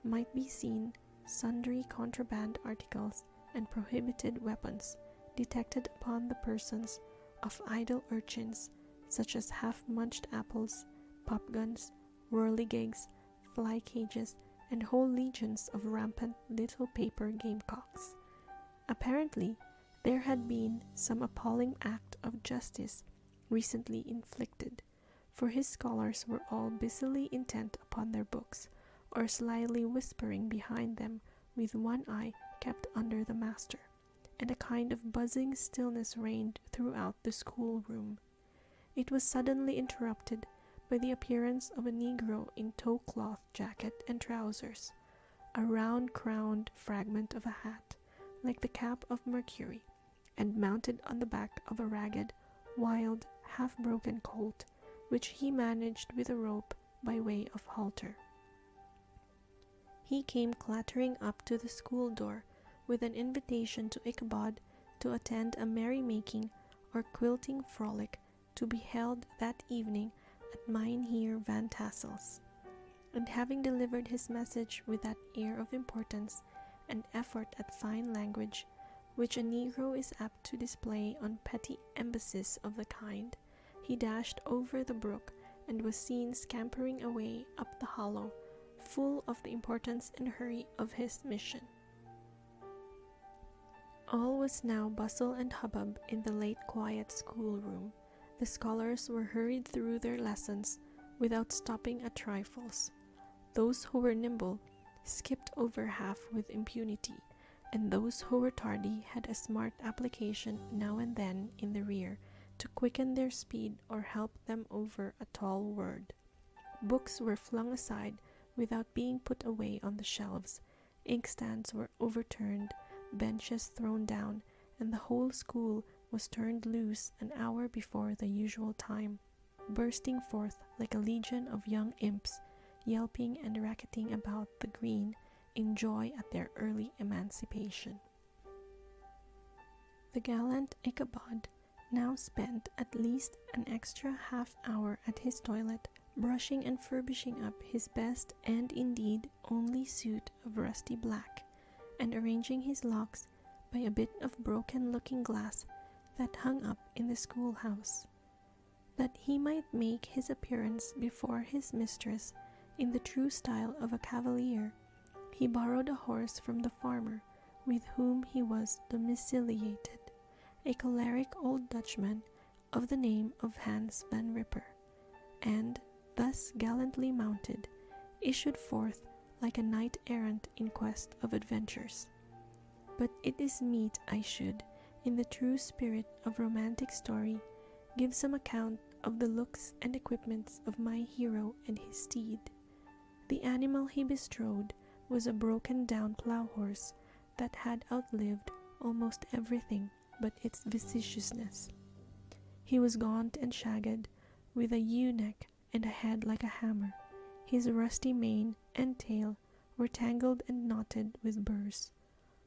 might be seen sundry contraband articles and prohibited weapons detected upon the persons of idle urchins, such as half-munched apples, pop-guns, whirligigs, fly-cages, and whole legions of rampant little paper gamecocks. Apparently, there had been some appalling act of justice recently inflicted, for his scholars were all busily intent upon their books, or slyly whispering behind them with one eye kept under the master, and a kind of buzzing stillness reigned throughout the schoolroom. It was suddenly interrupted by the appearance of a negro in tow-cloth jacket and trousers, a round-crowned fragment of a hat, like the cap of Mercury, and mounted on the back of a ragged, wild, half-broken colt, which he managed with a rope by way of halter. He came clattering up to the school door with an invitation to Ichabod to attend a merry-making or quilting frolic to be held that evening at Mynheer Van Tassel's, and having delivered his message with that air of importance and effort at fine language which a negro is apt to display on petty embassies of the kind, he dashed over the brook and was seen scampering away up the hollow, full of the importance and hurry of his mission. All was now bustle and hubbub in the late quiet schoolroom. The scholars were hurried through their lessons without stopping at trifles. Those who were nimble skipped over half with impunity, and those who were tardy had a smart application now and then in the rear to quicken their speed or help them over a tall word. Books were flung aside without being put away on the shelves, inkstands were overturned, benches thrown down, and the whole school was turned loose an hour before the usual time, bursting forth like a legion of young imps, yelping and racketing about the green in joy at their early emancipation. The gallant Ichabod now spent at least an extra half-hour at his toilet, brushing and furbishing up his best and indeed only suit of rusty black, and arranging his locks by a bit of broken looking-glass that hung up in the schoolhouse, that he might make his appearance before his mistress in the true style of a cavalier. He borrowed a horse from the farmer with whom he was domiciliated, a choleric old Dutchman of the name of Hans Van Ripper, and, thus gallantly mounted, issued forth like a knight-errant in quest of adventures. But it is meet I should, in the true spirit of romantic story, give some account of the looks and equipments of my hero and his steed. The animal he bestrode was a broken-down plough-horse that had outlived almost everything but its viciousness. He was gaunt and shagged, with a ewe-neck and a head like a hammer. His rusty mane and tail were tangled and knotted with burrs.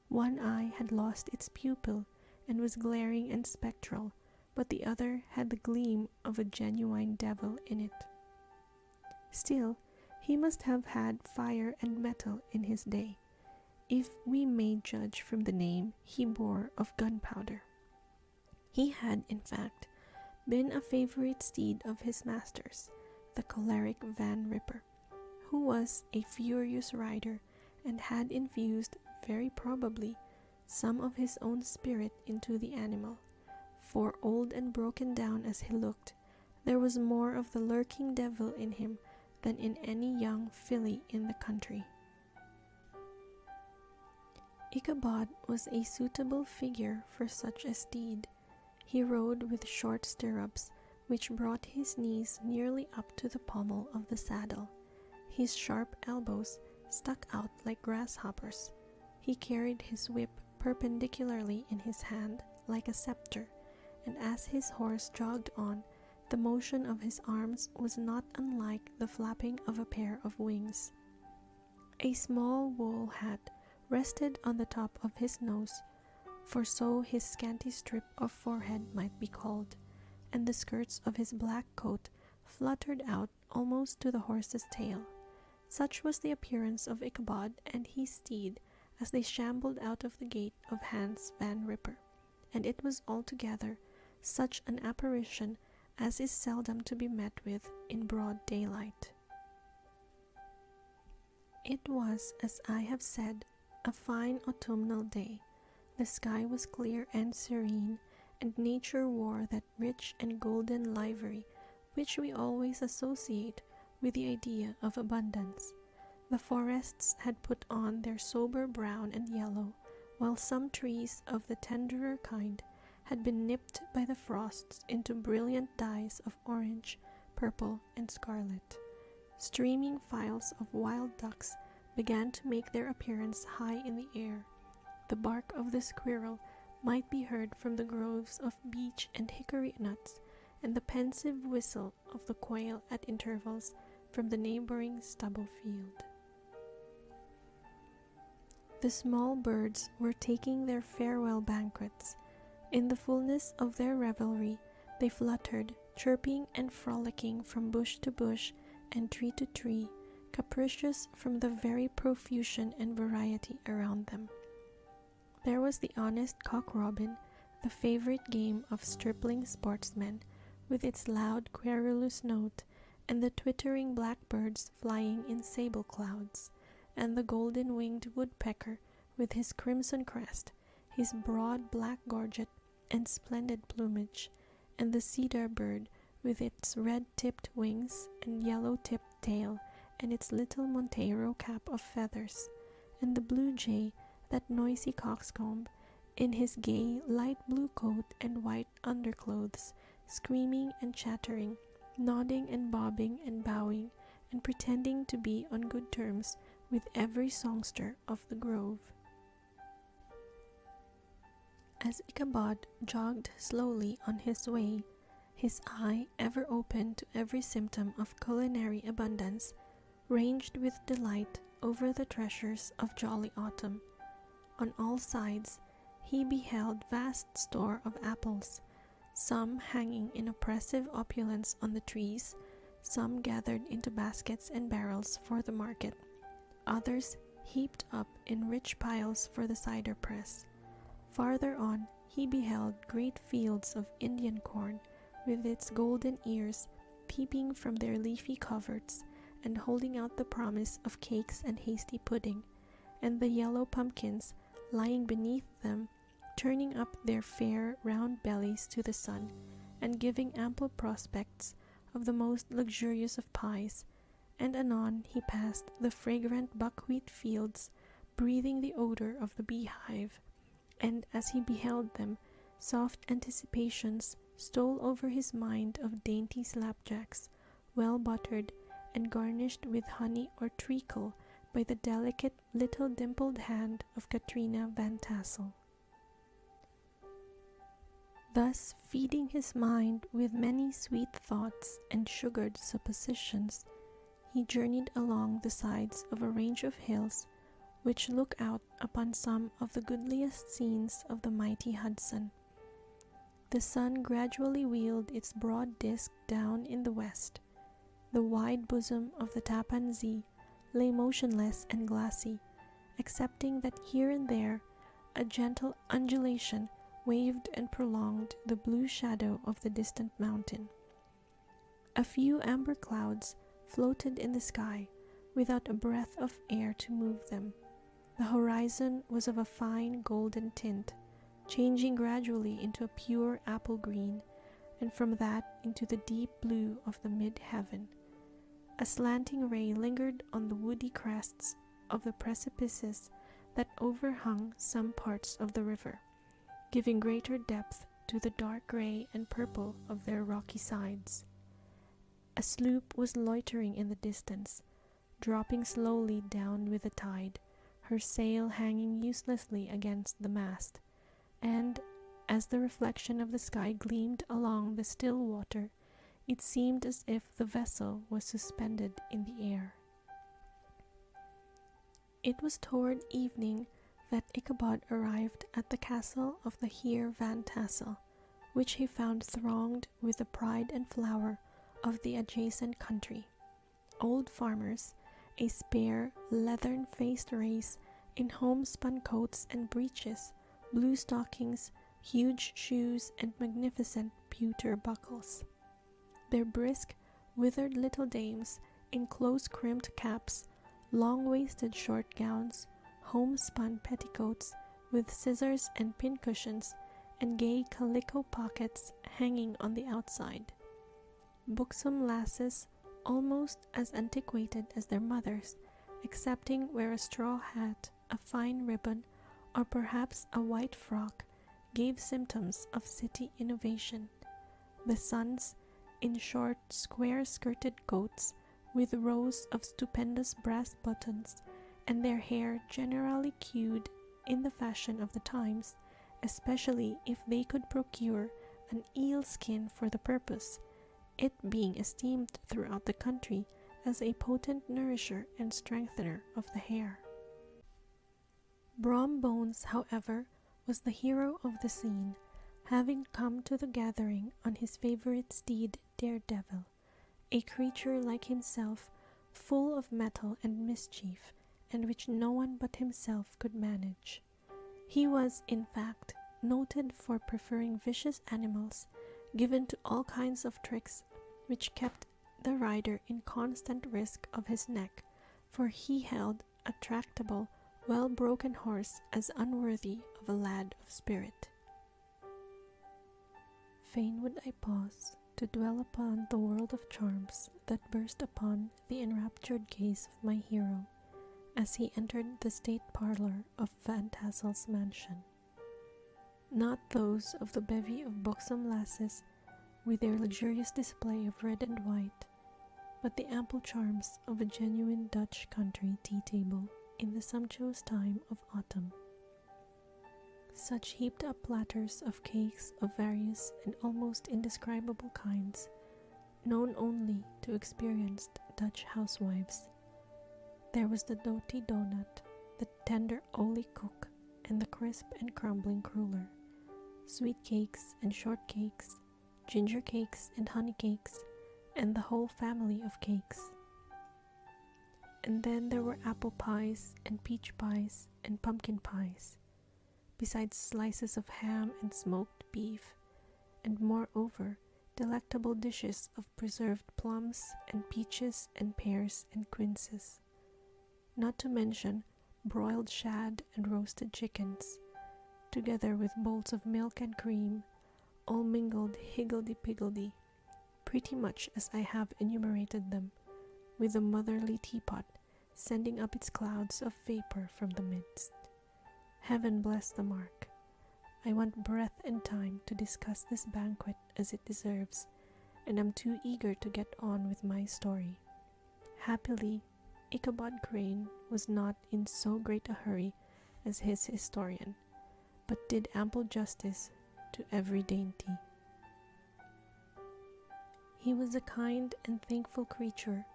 One eye had lost its pupil and was glaring and spectral, but the other had the gleam of a genuine devil in it. Still, he must have had fire and metal in his day, if we may judge from the name he bore of gunpowder. He had, in fact, been a favorite steed of his master's, the choleric Van Ripper, who was a furious rider and had infused, very probably, some of his own spirit into the animal, for old and broken down as he looked, there was more of the lurking devil in him than in any young filly in the country. Ichabod was a suitable figure for such a steed. He rode with short stirrups, which brought his knees nearly up to the pommel of the saddle. His sharp elbows stuck out like grasshoppers. He carried his whip perpendicularly in his hand like a scepter, and as his horse jogged on, the motion of his arms was not unlike the flapping of a pair of wings. A small wool hat rested on the top of his nose, for so his scanty strip of forehead might be called, and the skirts of his black coat fluttered out almost to the horse's tail. Such was the appearance of Ichabod and his steed as they shambled out of the gate of Hans Van Ripper, and it was altogether such an apparition as is seldom to be met with in broad daylight. It was, as I have said, a fine autumnal day. The sky was clear and serene, and nature wore that rich and golden livery which we always associate with the idea of abundance. The forests had put on their sober brown and yellow, while some trees of the tenderer kind had been nipped by the frosts into brilliant dyes of orange, purple, and scarlet. Streaming files of wild ducks began to make their appearance high in the air. The bark of the squirrel might be heard from the groves of beech and hickory nuts, and the pensive whistle of the quail at intervals from the neighboring stubble field. The small birds were taking their farewell banquets. In the fullness of their revelry, they fluttered, chirping and frolicking from bush to bush and tree to tree, capricious from the very profusion and variety around them. There was the honest cock-robin, the favorite game of stripling sportsmen, with its loud querulous note, and the twittering blackbirds flying in sable clouds, and the golden-winged woodpecker with his crimson crest, his broad black gorget and splendid plumage, and the cedar bird with its red-tipped wings and yellow-tipped tail and its little Montero cap of feathers, and the blue jay, that noisy coxcomb, in his gay light blue coat and white underclothes, screaming and chattering, nodding and bobbing and bowing, and pretending to be on good terms with every songster of the grove. As Ichabod jogged slowly on his way, his eye, ever open to every symptom of culinary abundance, ranged with delight over the treasures of jolly autumn. On all sides he beheld vast store of apples, some hanging in oppressive opulence on the trees, some gathered into baskets and barrels for the market, others heaped up in rich piles for the cider press. Farther on he beheld great fields of Indian corn, with its golden ears peeping from their leafy coverts and holding out the promise of cakes and hasty pudding, and the yellow pumpkins lying beneath them, turning up their fair round bellies to the sun, and giving ample prospects of the most luxurious of pies. And anon he passed the fragrant buckwheat fields, breathing the odor of the beehive, and as he beheld them, soft anticipations stole over his mind of dainty slapjacks, well buttered and garnished with honey or treacle by the delicate little dimpled hand of Katrina Van Tassel. Thus, feeding his mind with many sweet thoughts and sugared suppositions, he journeyed along the sides of a range of hills which look out upon some of the goodliest scenes of the mighty Hudson. The sun gradually wheeled its broad disk down in the west. The wide bosom of the Tappan Zee lay motionless and glassy, excepting that here and there a gentle undulation waved and prolonged the blue shadow of the distant mountain. A few amber clouds floated in the sky without a breath of air to move them. The horizon was of a fine golden tint, changing gradually into a pure apple green, and from that into the deep blue of the mid-heaven. A slanting ray lingered on the woody crests of the precipices that overhung some parts of the river, giving greater depth to the dark gray and purple of their rocky sides. A sloop was loitering in the distance, dropping slowly down with the tide, her sail hanging uselessly against the mast, and, as the reflection of the sky gleamed along the still water, it seemed as if the vessel was suspended in the air. It was toward evening that Ichabod arrived at the castle of the Heer Van Tassel, which he found thronged with the pride and flower of the adjacent country. Old farmers, a spare, leathern-faced race in homespun coats and breeches, blue stockings, huge shoes, and magnificent pewter buckles. Their brisk, withered little dames in close-crimped caps, long-waisted short gowns, homespun petticoats with scissors and pincushions, and gay calico pockets hanging on the outside. Buxom lasses, almost as antiquated as their mothers, excepting where a straw hat, a fine ribbon, or perhaps a white frock gave symptoms of city innovation. The sons, in short, square-skirted coats with rows of stupendous brass buttons, and their hair generally queued in the fashion of the times, especially if they could procure an eel skin for the purpose, it being esteemed throughout the country as a potent nourisher and strengthener of the hair. Brom Bones, however, was the hero of the scene, having come to the gathering on his favorite steed Daredevil, a creature like himself, full of mettle and mischief, and which no one but himself could manage. He was, in fact, noted for preferring vicious animals, given to all kinds of tricks, which kept the rider in constant risk of his neck, for he held a tractable, well-broken horse as unworthy of a lad of spirit. Fain would I pause to dwell upon the world of charms that burst upon the enraptured gaze of my hero as he entered the state parlor of Van Tassel's mansion. Not those of the bevy of buxom lasses with their luxurious display of red and white, but the ample charms of a genuine Dutch country tea-table in the sumptuous time of autumn. Such heaped-up platters of cakes of various and almost indescribable kinds, known only to experienced Dutch housewives. There was the doughty donut, the tender olie koek, and the crisp and crumbling cruller, sweet cakes and short cakes, ginger cakes and honey cakes, and the whole family of cakes. And then there were apple pies and peach pies and pumpkin pies, besides slices of ham and smoked beef, and moreover delectable dishes of preserved plums and peaches and pears and quinces, not to mention broiled shad and roasted chickens, together with bowls of milk and cream, all mingled higgledy-piggledy, pretty much as I have enumerated them, with the motherly teapot sending up its clouds of vapor from the midst. Heaven bless the mark. I want breath and time to discuss this banquet as it deserves, and am too eager to get on with my story. Happily, Ichabod Crane was not in so great a hurry as his historian, but did ample justice to every dainty. He was a kind and thankful creature,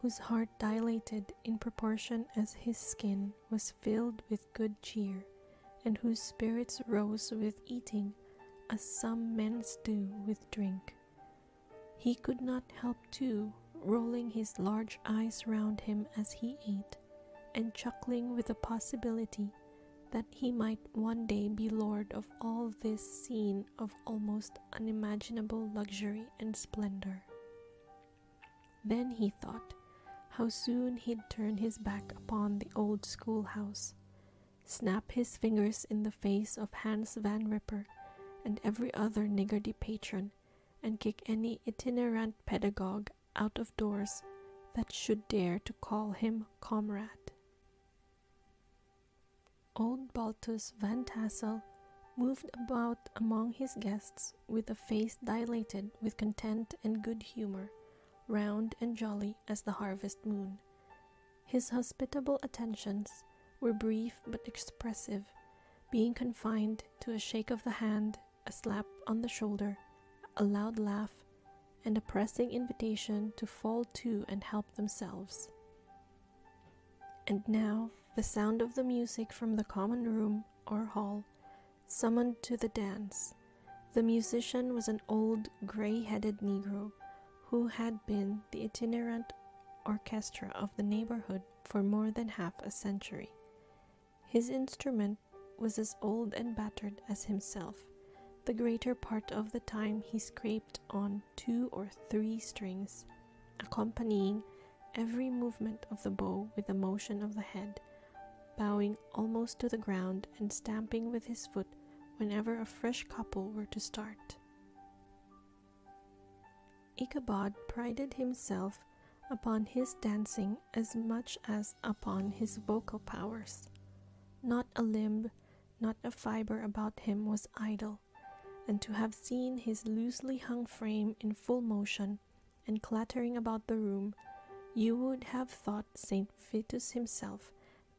whose heart dilated in proportion as his skin was filled with good cheer, and whose spirits rose with eating, as some men's do with drink. He could not help, too, rolling his large eyes round him as he ate, and chuckling with the possibility that he might one day be lord of all this scene of almost unimaginable luxury and splendor. Then he thought how soon he'd turn his back upon the old schoolhouse, snap his fingers in the face of Hans Van Ripper and every other niggardly patron, and kick any itinerant pedagogue out of doors that should dare to call him comrade. Old Baltus Van Tassel moved about among his guests with a face dilated with content and good humor, round and jolly as the harvest moon. His hospitable attentions were brief but expressive, being confined to a shake of the hand, a slap on the shoulder, a loud laugh, and a pressing invitation to fall to and help themselves. And now the sound of the music from the common room or hall summoned to the dance. The musician was an old gray-headed Negro who had been the itinerant orchestra of the neighborhood for more than half a century. His instrument was as old and battered as himself. The greater part of the time he scraped on 2 or 3 strings, accompanying every movement of the bow with a motion of the head, bowing almost to the ground and stamping with his foot whenever a fresh couple were to start. Ichabod prided himself upon his dancing as much as upon his vocal powers. Not a limb, not a fiber about him was idle, and to have seen his loosely hung frame in full motion and clattering about the room, you would have thought Saint Vitus himself,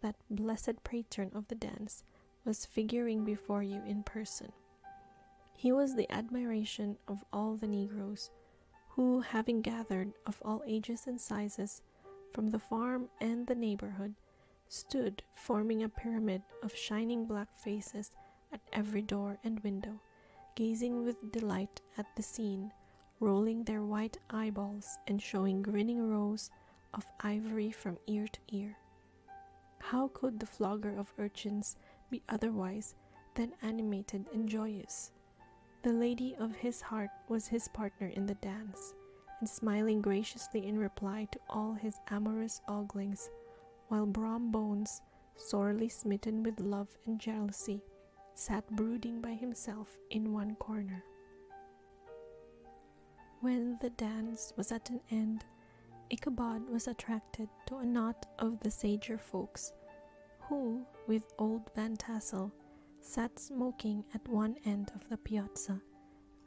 that blessed patron of the dance, was figuring before you in person. He was the admiration of all the negroes, who, having gathered of all ages and sizes from the farm and the neighborhood, stood forming a pyramid of shining black faces at every door and window, gazing with delight at the scene, rolling their white eyeballs and showing grinning rows of ivory from ear to ear. How could the flogger of urchins be otherwise than animated and joyous? The lady of his heart was his partner in the dance, and smiling graciously in reply to all his amorous oglings, while Brom Bones, sorely smitten with love and jealousy, sat brooding by himself in one corner. When the dance was at an end, Ichabod was attracted to a knot of the sager folks, who, with old Van Tassel, sat smoking at one end of the piazza,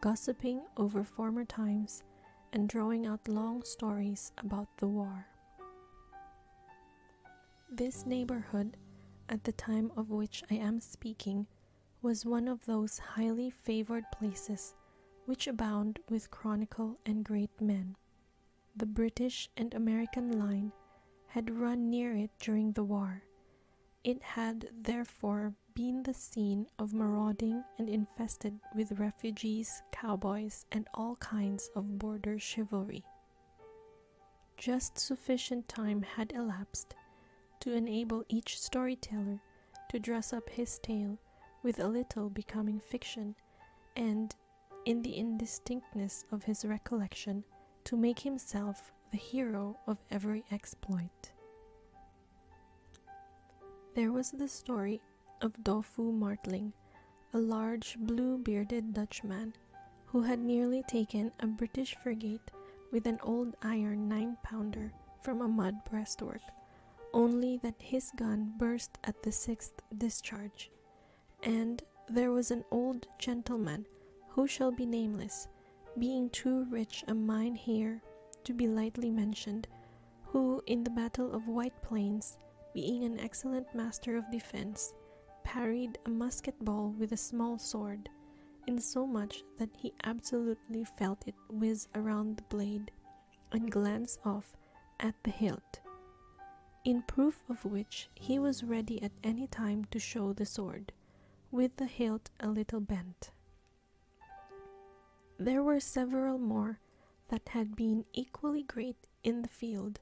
gossiping over former times and drawing out long stories about the war. This neighborhood, at the time of which I am speaking, was one of those highly favored places which abound with chronicle and great men. The British and American line had run near it during the war. It had therefore been the scene of marauding and infested with refugees, cowboys, and all kinds of border chivalry. Just sufficient time had elapsed to enable each storyteller to dress up his tale with a little becoming fiction, and, in the indistinctness of his recollection, to make himself the hero of every exploit. There was the story of Dofu Martling, a large blue-bearded Dutchman who had nearly taken a British frigate with an old iron 9-pounder from a mud breastwork, only that his gun burst at the 6th discharge. And there was an old gentleman, who shall be nameless, being too rich a mynheer to be lightly mentioned, who in the Battle of White Plains, being an excellent master of defense, parried a musket ball with a small sword, insomuch that he absolutely felt it whiz around the blade and glance off at the hilt, in proof of which he was ready at any time to show the sword, with the hilt a little bent. There were several more that had been equally great in the field,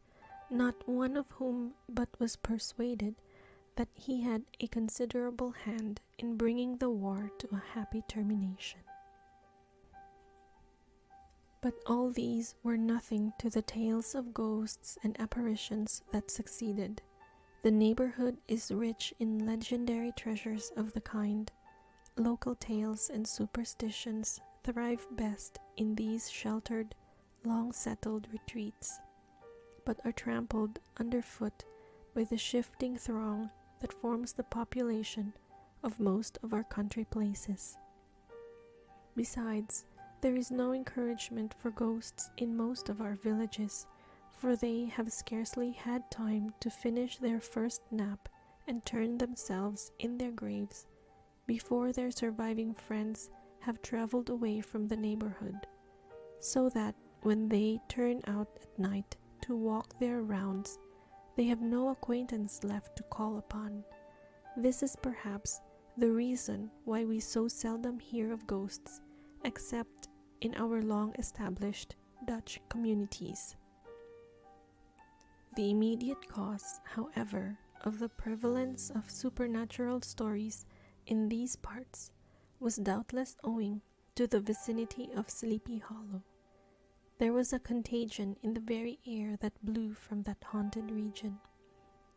not one of whom but was persuaded that he had a considerable hand in bringing the war to a happy termination. But all these were nothing to the tales of ghosts and apparitions that succeeded. The neighborhood is rich in legendary treasures of the kind. Local tales and superstitions thrive best in these sheltered, long-settled retreats, but are trampled underfoot by the shifting throng that forms the population of most of our country places. Besides, there is no encouragement for ghosts in most of our villages, for they have scarcely had time to finish their first nap and turn themselves in their graves before their surviving friends have traveled away from the neighborhood, so that when they turn out at night to walk their rounds, they have no acquaintance left to call upon. This is perhaps the reason why we so seldom hear of ghosts, except in our long-established Dutch communities. The immediate cause, however, of the prevalence of supernatural stories in these parts was doubtless owing to the vicinity of Sleepy Hollow. There was a contagion in the very air that blew from that haunted region.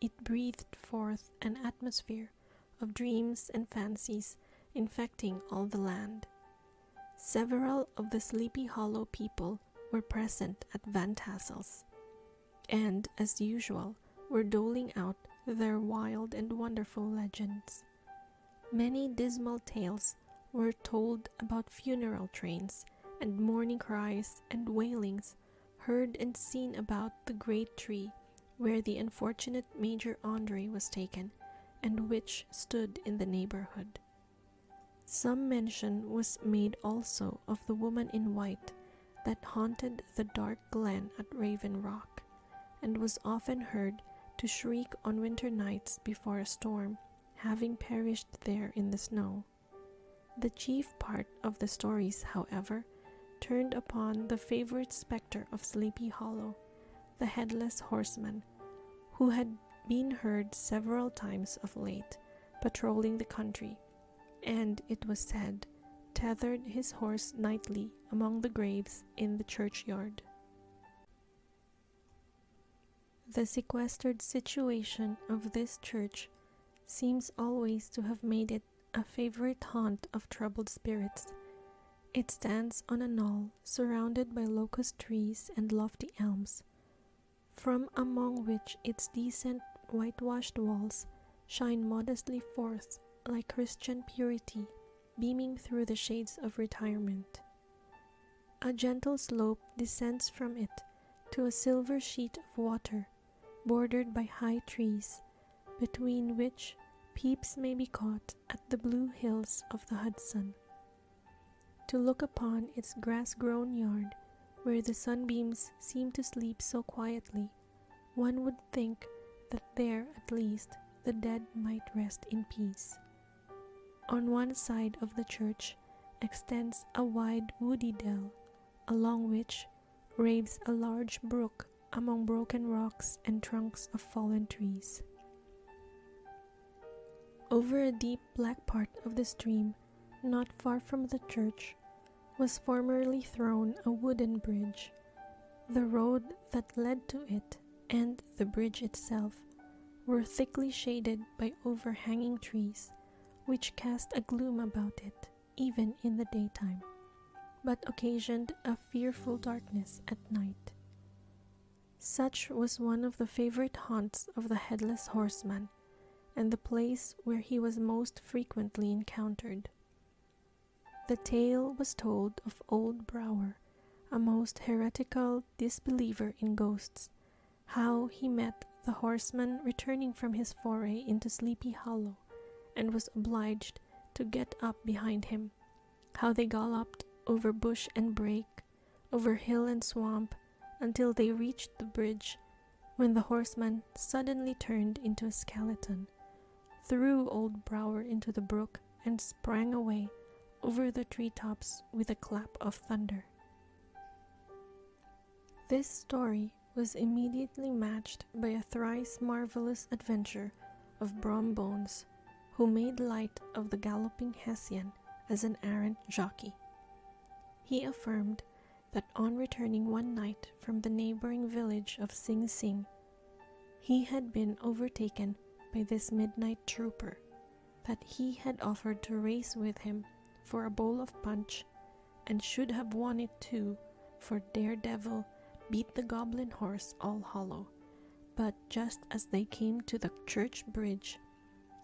It breathed forth an atmosphere of dreams and fancies infecting all the land. Several of the Sleepy Hollow people were present at Van Tassel's, and, as usual, were doling out their wild and wonderful legends. Many dismal tales were told about funeral trains and mourning cries and wailings heard and seen about the great tree where the unfortunate Major Andre was taken, and which stood in the neighborhood. Some mention was made also of the woman in white that haunted the dark glen at Raven Rock, and was often heard to shriek on winter nights before a storm, having perished there in the snow. The chief part of the stories, however, turned upon the favorite spectre of Sleepy Hollow, the Headless Horseman, who had been heard several times of late, patrolling the country, and, it was said, tethered his horse nightly among the graves in the churchyard. The sequestered situation of this church seems always to have made it a favorite haunt of troubled spirits. It stands on a knoll surrounded by locust trees and lofty elms, from among which its decent whitewashed walls shine modestly forth like Christian purity, beaming through the shades of retirement. A gentle slope descends from it to a silver sheet of water, bordered by high trees, between which peeps may be caught at the blue hills of the Hudson. To look upon its grass-grown yard, where the sunbeams seem to sleep so quietly, one would think that there at least the dead might rest in peace. On one side of the church extends a wide woody dell, along which raves a large brook among broken rocks and trunks of fallen trees. Over a deep black part of the stream, not far from the church, was formerly thrown a wooden bridge. The road that led to it and the bridge itself were thickly shaded by overhanging trees, which cast a gloom about it even in the daytime, but occasioned a fearful darkness at night. Such was one of the favorite haunts of the Headless Horseman, and the place where he was most frequently encountered. The tale was told of old Brower, a most heretical disbeliever in ghosts, how he met the horseman returning from his foray into Sleepy Hollow, and was obliged to get up behind him, how they galloped over bush and brake, over hill and swamp, until they reached the bridge, when the horseman suddenly turned into a skeleton, threw old Brower into the brook, and sprang away over the treetops with a clap of thunder. This story was immediately matched by a thrice marvelous adventure of Brom Bones, who made light of the galloping Hessian as an errant jockey. He affirmed that on returning one night from the neighboring village of Sing Sing, he had been overtaken by this midnight trooper, that he had offered to race with him for a bowl of punch, and should have won it too, for Daredevil beat the goblin horse all hollow. But just as they came to the church bridge,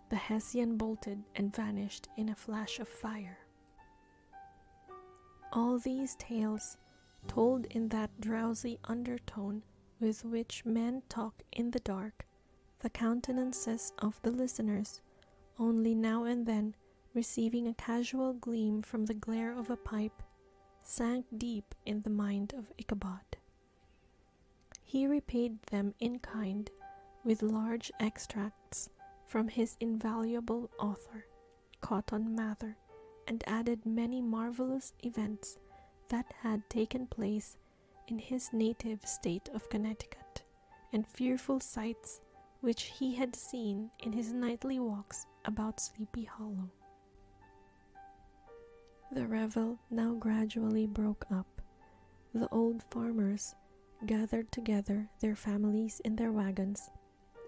the Hessian bolted and vanished in a flash of fire. All these tales, told in that drowsy undertone with which men talk in the dark, the countenances of the listeners only now and then receiving a casual gleam from the glare of a pipe, sank deep in the mind of Ichabod. He repaid them in kind with large extracts from his invaluable author, Cotton Mather, and added many marvelous events that had taken place in his native state of Connecticut, and fearful sights which he had seen in his nightly walks about Sleepy Hollow. The revel now gradually broke up. The old farmers gathered together their families in their wagons,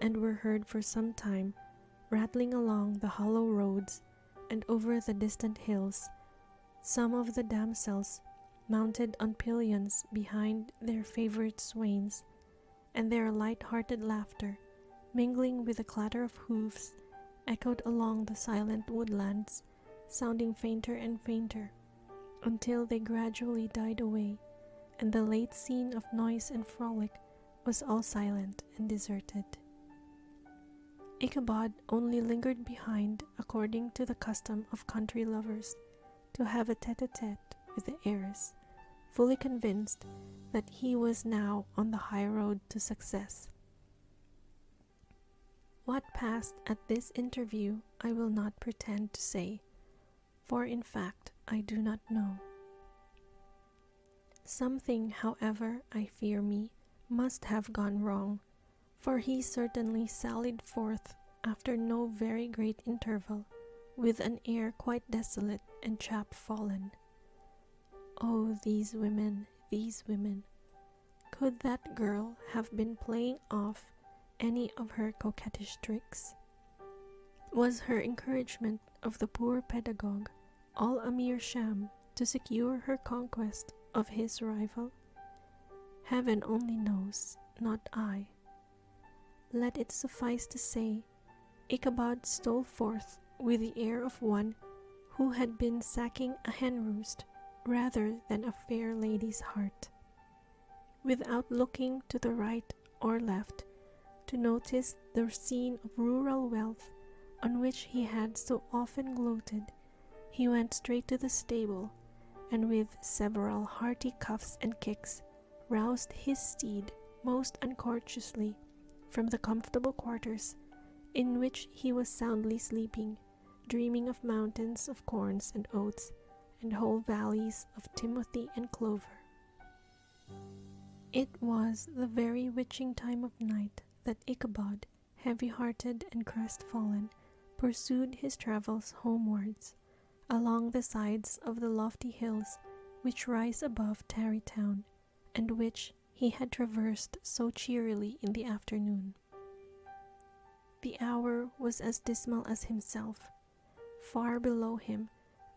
and were heard for some time rattling along the hollow roads and over the distant hills, some of the damsels mounted on pillions behind their favorite swains, and their light-hearted laughter, mingling with the clatter of hoofs, echoed along the silent woodlands, sounding fainter and fainter, until they gradually died away, and the late scene of noise and frolic was all silent and deserted. Ichabod only lingered behind, according to the custom of country lovers, to have a tete-a-tete with the heiress, fully convinced that he was now on the high road to success. What passed at this interview I will not pretend to say, for in fact I do not know. Something, however, I fear me, must have gone wrong, for he certainly sallied forth after no very great interval, with an air quite desolate and chapfallen. Oh, these women, these women! Could that girl have been playing off any of her coquettish tricks? Was her encouragement of the poor pedagogue all a mere sham to secure her conquest of his rival? Heaven only knows, not I. Let it suffice to say, Ichabod stole forth with the air of one who had been sacking a hen-roost rather than a fair lady's heart, without looking to the right or left to notice the scene of rural wealth on which he had so often gloated. He went straight to the stable, and with several hearty cuffs and kicks, roused his steed most uncourteously from the comfortable quarters in which he was soundly sleeping, dreaming of mountains of corns and oats, and whole valleys of timothy and clover. It was the very witching time of night that Ichabod, heavy-hearted and crestfallen, pursued his travels homewards, along the sides of the lofty hills which rise above Tarrytown, and which he had traversed so cheerily in the afternoon. The hour was as dismal as himself. Far below him,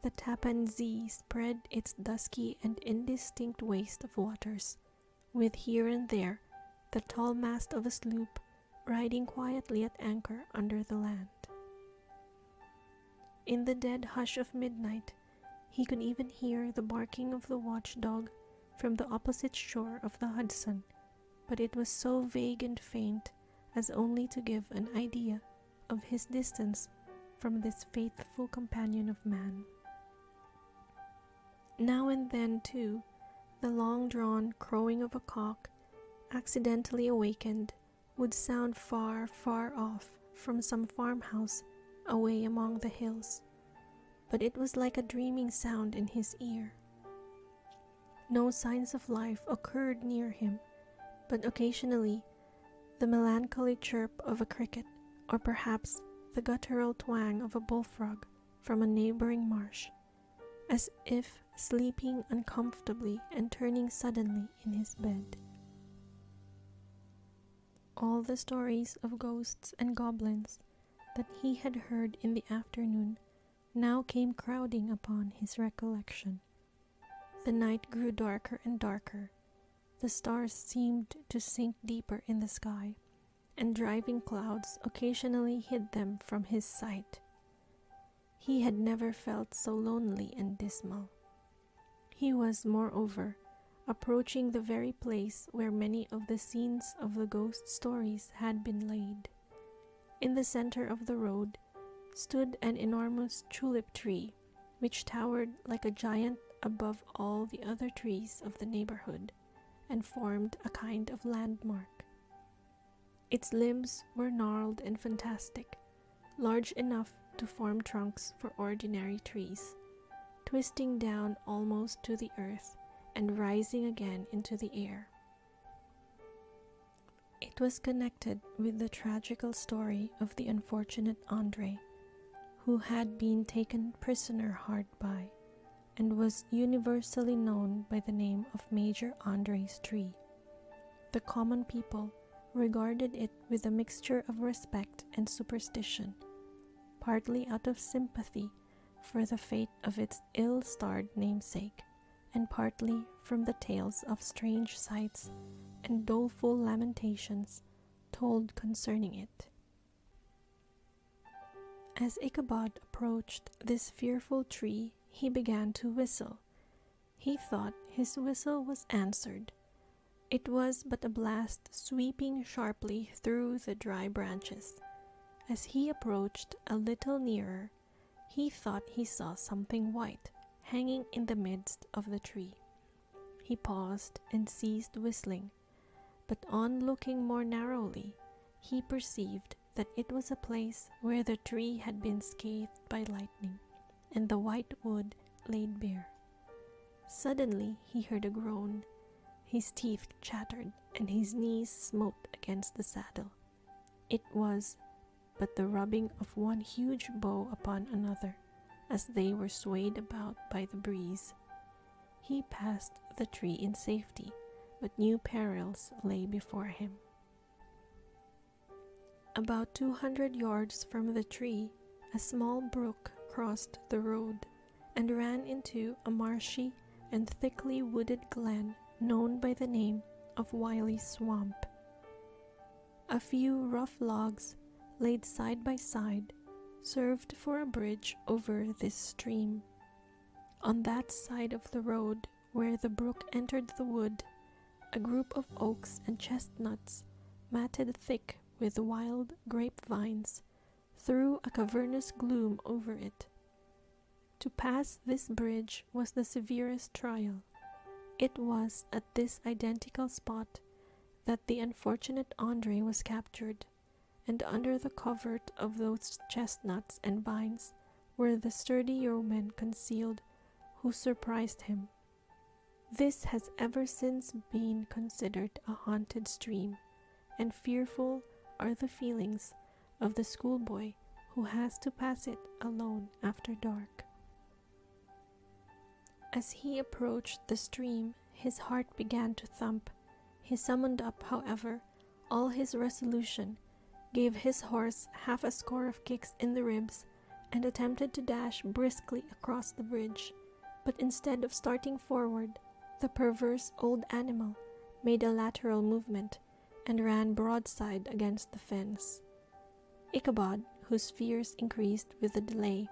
the Tappan Zee spread its dusky and indistinct waste of waters, with here and there the tall mast of a sloop riding quietly at anchor under the land. In the dead hush of midnight, he could even hear the barking of the watchdog from the opposite shore of the Hudson, but it was so vague and faint as only to give an idea of his distance from this faithful companion of man. Now and then, too, the long-drawn crowing of a cock, accidentally awakened, would sound far, far off from some farmhouse away among the hills, but it was like a dreaming sound in his ear. No signs of life occurred near him, but occasionally the melancholy chirp of a cricket, or perhaps the guttural twang of a bullfrog from a neighboring marsh, as if sleeping uncomfortably and turning suddenly in his bed. All the stories of ghosts and goblins that he had heard in the afternoon now came crowding upon his recollection. The night grew darker and darker. The stars seemed to sink deeper in the sky, and driving clouds occasionally hid them from his sight. He had never felt so lonely and dismal. He was, moreover, approaching the very place where many of the scenes of the ghost stories had been laid. In the center of the road stood an enormous tulip tree, which towered like a giant above all the other trees of the neighborhood, and formed a kind of landmark. Its limbs were gnarled and fantastic, large enough to form trunks for ordinary trees, twisting down almost to the earth and rising again into the air. It It was connected with the tragical story of the unfortunate Andre, who had been taken prisoner hard by, and was universally known by the name of Major Andre's tree. The common people regarded it with a mixture of respect and superstition, partly out of sympathy for the fate of its ill-starred namesake, and partly from the tales of strange sights and doleful lamentations told concerning it. As Ichabod approached this fearful tree, he began to whistle. He thought his whistle was answered. It was but a blast sweeping sharply through the dry branches. As he approached a little nearer, he thought he saw something white hanging in the midst of the tree. He paused and ceased whistling, but on looking more narrowly, he perceived that it was a place where the tree had been scathed by lightning, and the white wood laid bare. Suddenly he heard a groan. His teeth chattered, and his knees smote against the saddle. It was but the rubbing of one huge bough upon another, as they were swayed about by the breeze. He passed the tree in safety, but new perils lay before him. About 200 yards from the tree, a small brook crossed the road and ran into a marshy and thickly wooded glen known by the name of Wiley's Swamp. A few rough logs, laid side by side, served for a bridge over this stream. On that side of the road where the brook entered the wood, a group of oaks and chestnuts, matted thick with wild grapevines, threw a cavernous gloom over it. To pass this bridge was the severest trial. It was at this identical spot that the unfortunate Andre was captured, and under the covert of those chestnuts and vines were the sturdy yeomen concealed who surprised him. This has ever since been considered a haunted stream, and fearful are the feelings of the schoolboy who has to pass it alone after dark. As he approached the stream, his heart began to thump. He summoned up, however, all his resolution, gave his horse half a score of kicks in the ribs, and attempted to dash briskly across the bridge. But instead of starting forward, the perverse old animal made a lateral movement and ran broadside against the fence. Ichabod, whose fears increased with the delay,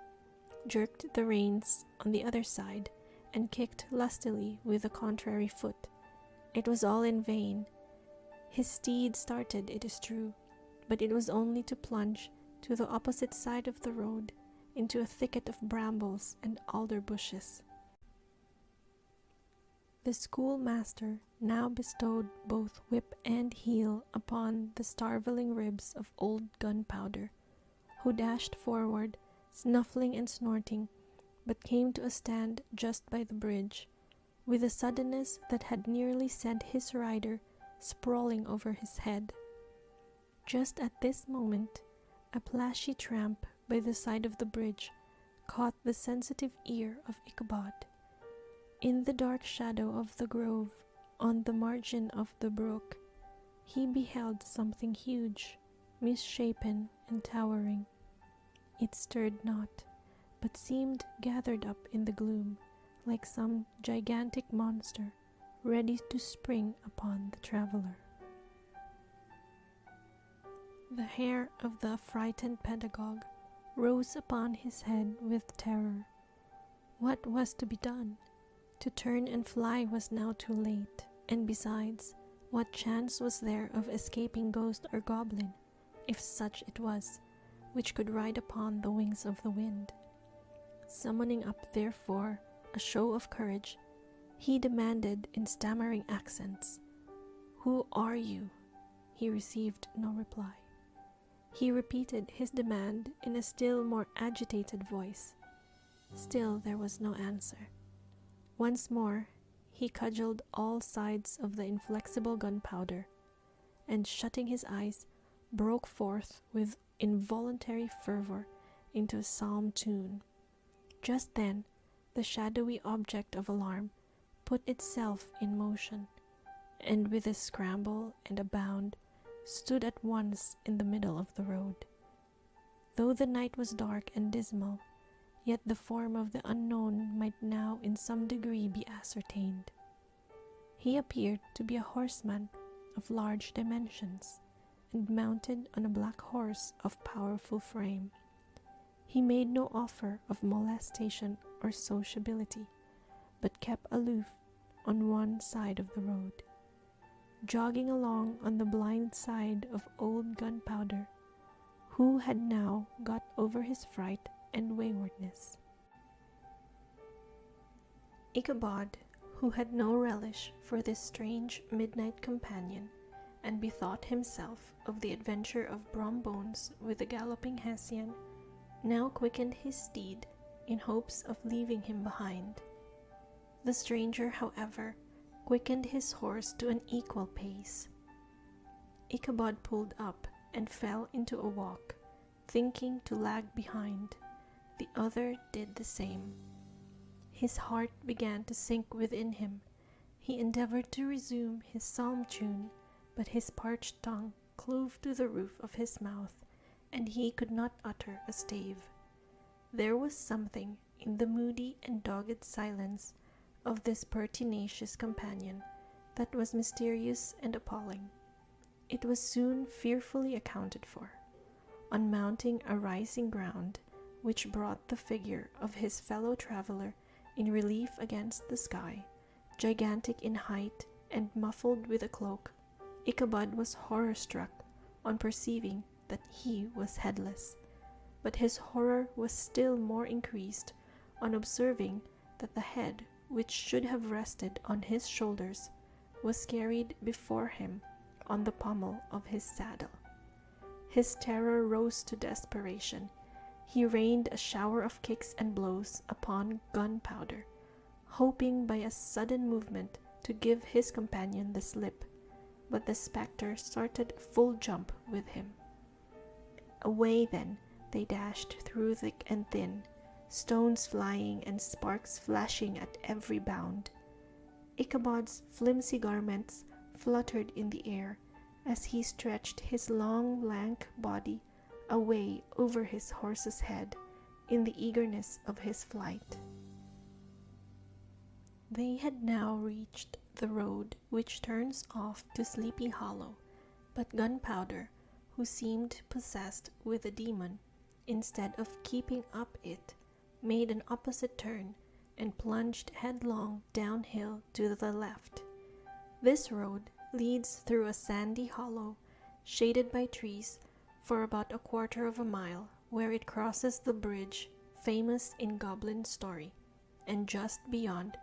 jerked the reins on the other side and kicked lustily with the contrary foot. It was all in vain. His steed started, it is true, but it was only to plunge to the opposite side of the road into a thicket of brambles and alder bushes. The schoolmaster now bestowed both whip and heel upon the starveling ribs of old Gunpowder, who dashed forward, snuffling and snorting, but came to a stand just by the bridge, with a suddenness that had nearly sent his rider sprawling over his head. Just at this moment, a plashy tramp by the side of the bridge caught the sensitive ear of Ichabod. In the dark shadow of the grove, on the margin of the brook, he beheld something huge, misshapen and towering. It stirred not, but seemed gathered up in the gloom, like some gigantic monster ready to spring upon the traveler. The hair of the frightened pedagogue rose upon his head with terror. What was to be done? To turn and fly was now too late, and besides, what chance was there of escaping ghost or goblin, if such it was, which could ride upon the wings of the wind? Summoning up, therefore, a show of courage, he demanded in stammering accents, "Who are you?" He received no reply. He repeated his demand in a still more agitated voice. Still there was no answer. Once more he cudgelled all sides of the inflexible Gunpowder, and shutting his eyes, broke forth with involuntary fervor into a psalm tune. Just then, the shadowy object of alarm put itself in motion, and with a scramble and a bound, stood at once in the middle of the road. Though the night was dark and dismal, yet the form of the unknown might now in some degree be ascertained. He appeared to be a horseman of large dimensions, and mounted on a black horse of powerful frame. He made no offer of molestation or sociability, but kept aloof on one side of the road, jogging along on the blind side of old Gunpowder, who had now got over his fright and waywardness. Ichabod, who had no relish for this strange midnight companion, and bethought himself of the adventure of Brombones with the galloping Hessian, now quickened his steed in hopes of leaving him behind. The stranger, however, quickened his horse to an equal pace. Ichabod pulled up and fell into a walk, thinking to lag behind. The other did the same. His heart began to sink within him. He endeavored to resume his psalm tune, but his parched tongue clove to the roof of his mouth, and he could not utter a stave. There was something in the moody and dogged silence of this pertinacious companion that was mysterious and appalling. It was soon fearfully accounted for. On mounting a rising ground, which brought the figure of his fellow traveler in relief against the sky, gigantic in height and muffled with a cloak, Ichabod was horror-struck on perceiving that he was headless, but his horror was still more increased on observing that the head, which should have rested on his shoulders, was carried before him on the pommel of his saddle. His terror rose to desperation. He rained a shower of kicks and blows upon Gunpowder, hoping by a sudden movement to give his companion the slip, but the spectre started a full jump with him. Away then they dashed through thick and thin, stones flying and sparks flashing at every bound. Ichabod's flimsy garments fluttered in the air as he stretched his long, lank body away over his horse's head in the eagerness of his flight. They had now reached the road which turns off to Sleepy Hollow, but Gunpowder, who seemed possessed with a demon, instead of keeping up it, made an opposite turn and plunged headlong downhill to the left. This road leads through a sandy hollow, shaded by trees, for about a quarter of a mile, where it crosses the bridge famous in goblin story, and just beyond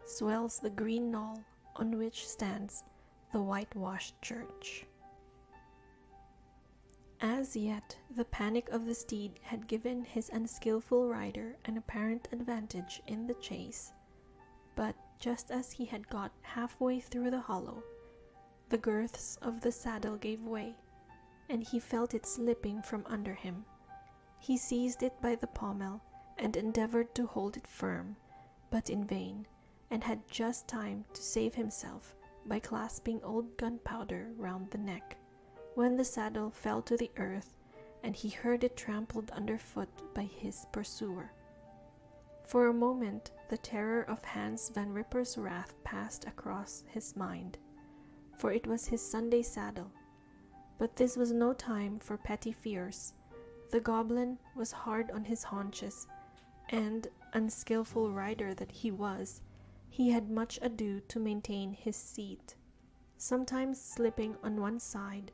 swells the green knoll on which stands the whitewashed church. As yet, the panic of the steed had given his unskillful rider an apparent advantage in the chase, but just as he had got halfway through the hollow, the girths of the saddle gave way, and he felt it slipping from under him. He seized it by the pommel and endeavored to hold it firm, but in vain, and had just time to save himself by clasping old Gunpowder round the neck, when the saddle fell to the earth and he heard it trampled underfoot by his pursuer. For a moment the terror of Hans Van Ripper's wrath passed across his mind, for it was his Sunday saddle. But this was no time for petty fears. The goblin was hard on his haunches, and, unskillful rider that he was, he had much ado to maintain his seat, sometimes slipping on one side,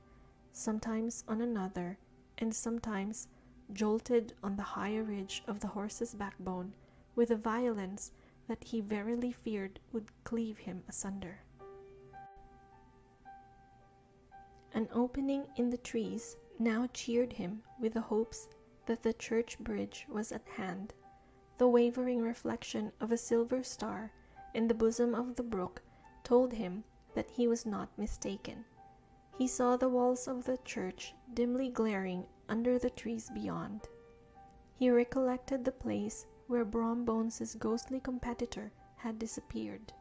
sometimes on another, and sometimes jolted on the high ridge of the horse's backbone with a violence that he verily feared would cleave him asunder. An opening in the trees now cheered him with the hopes that the church bridge was at hand. The wavering reflection of a silver star in the bosom of the brook told him that he was not mistaken. he saw the walls of the church dimly glaring under the trees beyond. He recollected the place where Brom Bones's ghostly competitor had disappeared.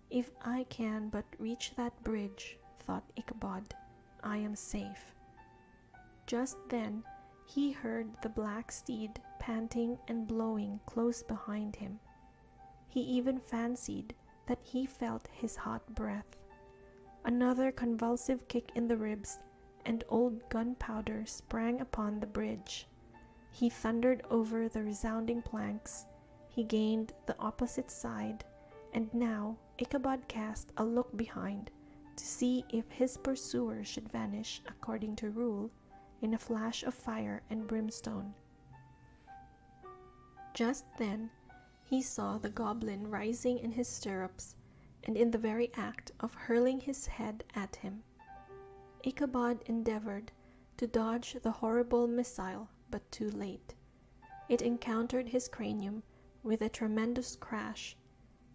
If I can but reach that bridge, thought Ichabod, I am safe. Just then he heard the black steed panting and blowing close behind him. He even fancied that he felt his hot breath. Another convulsive kick in the ribs, and old Gunpowder sprang upon the bridge. He thundered over the resounding planks. He gained the opposite side, and now Ichabod cast a look behind to see if his pursuer should vanish according to rule in a flash of fire and brimstone. Just then he saw the goblin rising in his stirrups and in the very act of hurling his head at him. Ichabod endeavored to dodge the horrible missile, but too late. It encountered his cranium with a tremendous crash.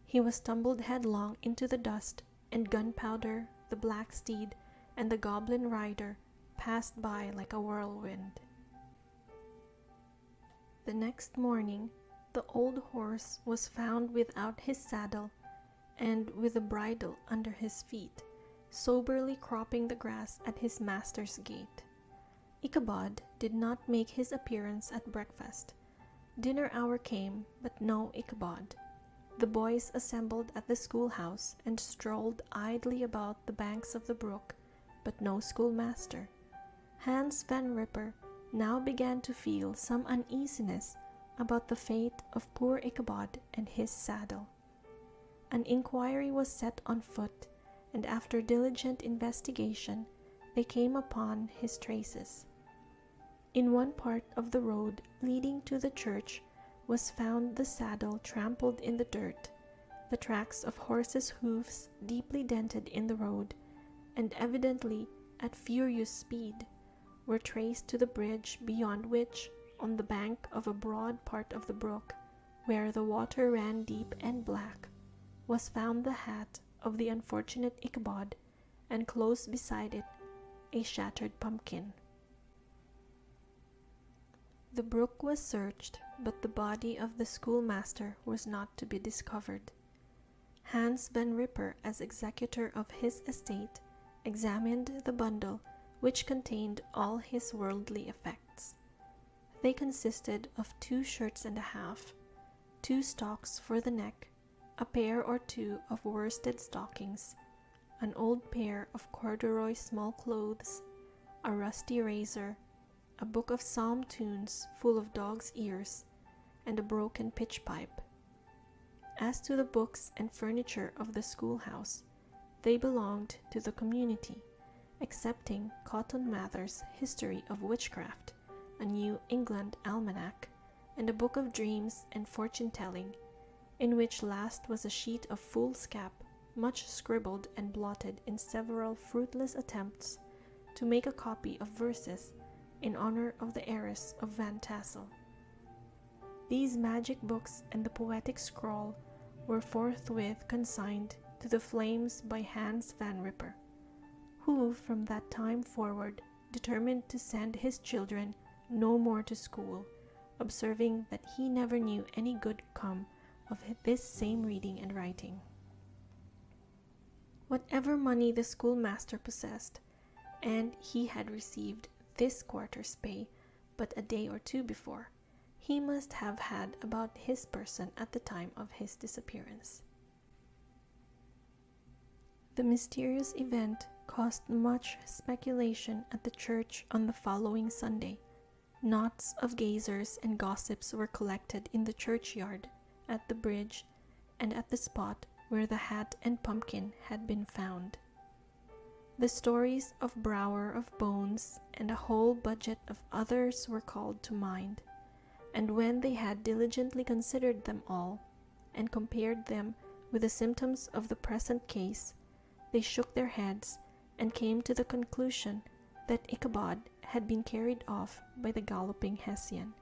He was tumbled headlong into the dust, and Gunpowder, the black steed, and the goblin rider passed by like a whirlwind. The next morning, the old horse was found without his saddle and with the bridle under his feet, soberly cropping the grass at his master's gate. Ichabod did not make his appearance at breakfast. Dinner hour came, but no Ichabod. The boys assembled at the schoolhouse and strolled idly about the banks of the brook, but no schoolmaster. Hans Van Ripper now began to feel some uneasiness about the fate of poor Ichabod and his saddle. An inquiry was set on foot, and after diligent investigation, they came upon his traces. In one part of the road leading to the church was found the saddle trampled in the dirt, the tracks of horses' hoofs deeply dented in the road, and evidently at furious speed, were traced to the bridge beyond which, on the bank of a broad part of the brook, where the water ran deep and black, was found the hat of the unfortunate Ichabod, and close beside it a shattered pumpkin. The brook was searched, but the body of the schoolmaster was not to be discovered. Hans Van Ripper, as executor of his estate, examined the bundle which contained all his worldly effects. They consisted of 2 shirts and a half, 2 stocks for the neck, a pair or 2 of worsted stockings, an old pair of corduroy small clothes, a rusty razor, a book of psalm tunes full of dog's ears, and a broken pitch pipe. As to the books and furniture of the schoolhouse, they belonged to the community, excepting Cotton Mather's History of Witchcraft, a New England almanac, and a book of dreams and fortune-telling, in which last was a sheet of foolscap, much scribbled and blotted in several fruitless attempts to make a copy of verses in honor of the heiress of Van Tassel. These magic books and the poetic scroll were forthwith consigned to the flames by Hans Van Ripper, who from that time forward determined to send his children no more to school, observing that he never knew any good come of this same reading and writing. Whatever money the schoolmaster possessed, and he had received this quarter's pay but a day or 2 before, he must have had about his person at the time of his disappearance. The mysterious event caused much speculation at the church on the following Sunday. Knots of gazers and gossips were collected in the churchyard, at the bridge, and at the spot where the hat and pumpkin had been found. The stories of Brower of Bones and a whole budget of others were called to mind, and when they had diligently considered them all, and compared them with the symptoms of the present case, they shook their heads and came to the conclusion that Ichabod had been carried off by the galloping Hessian.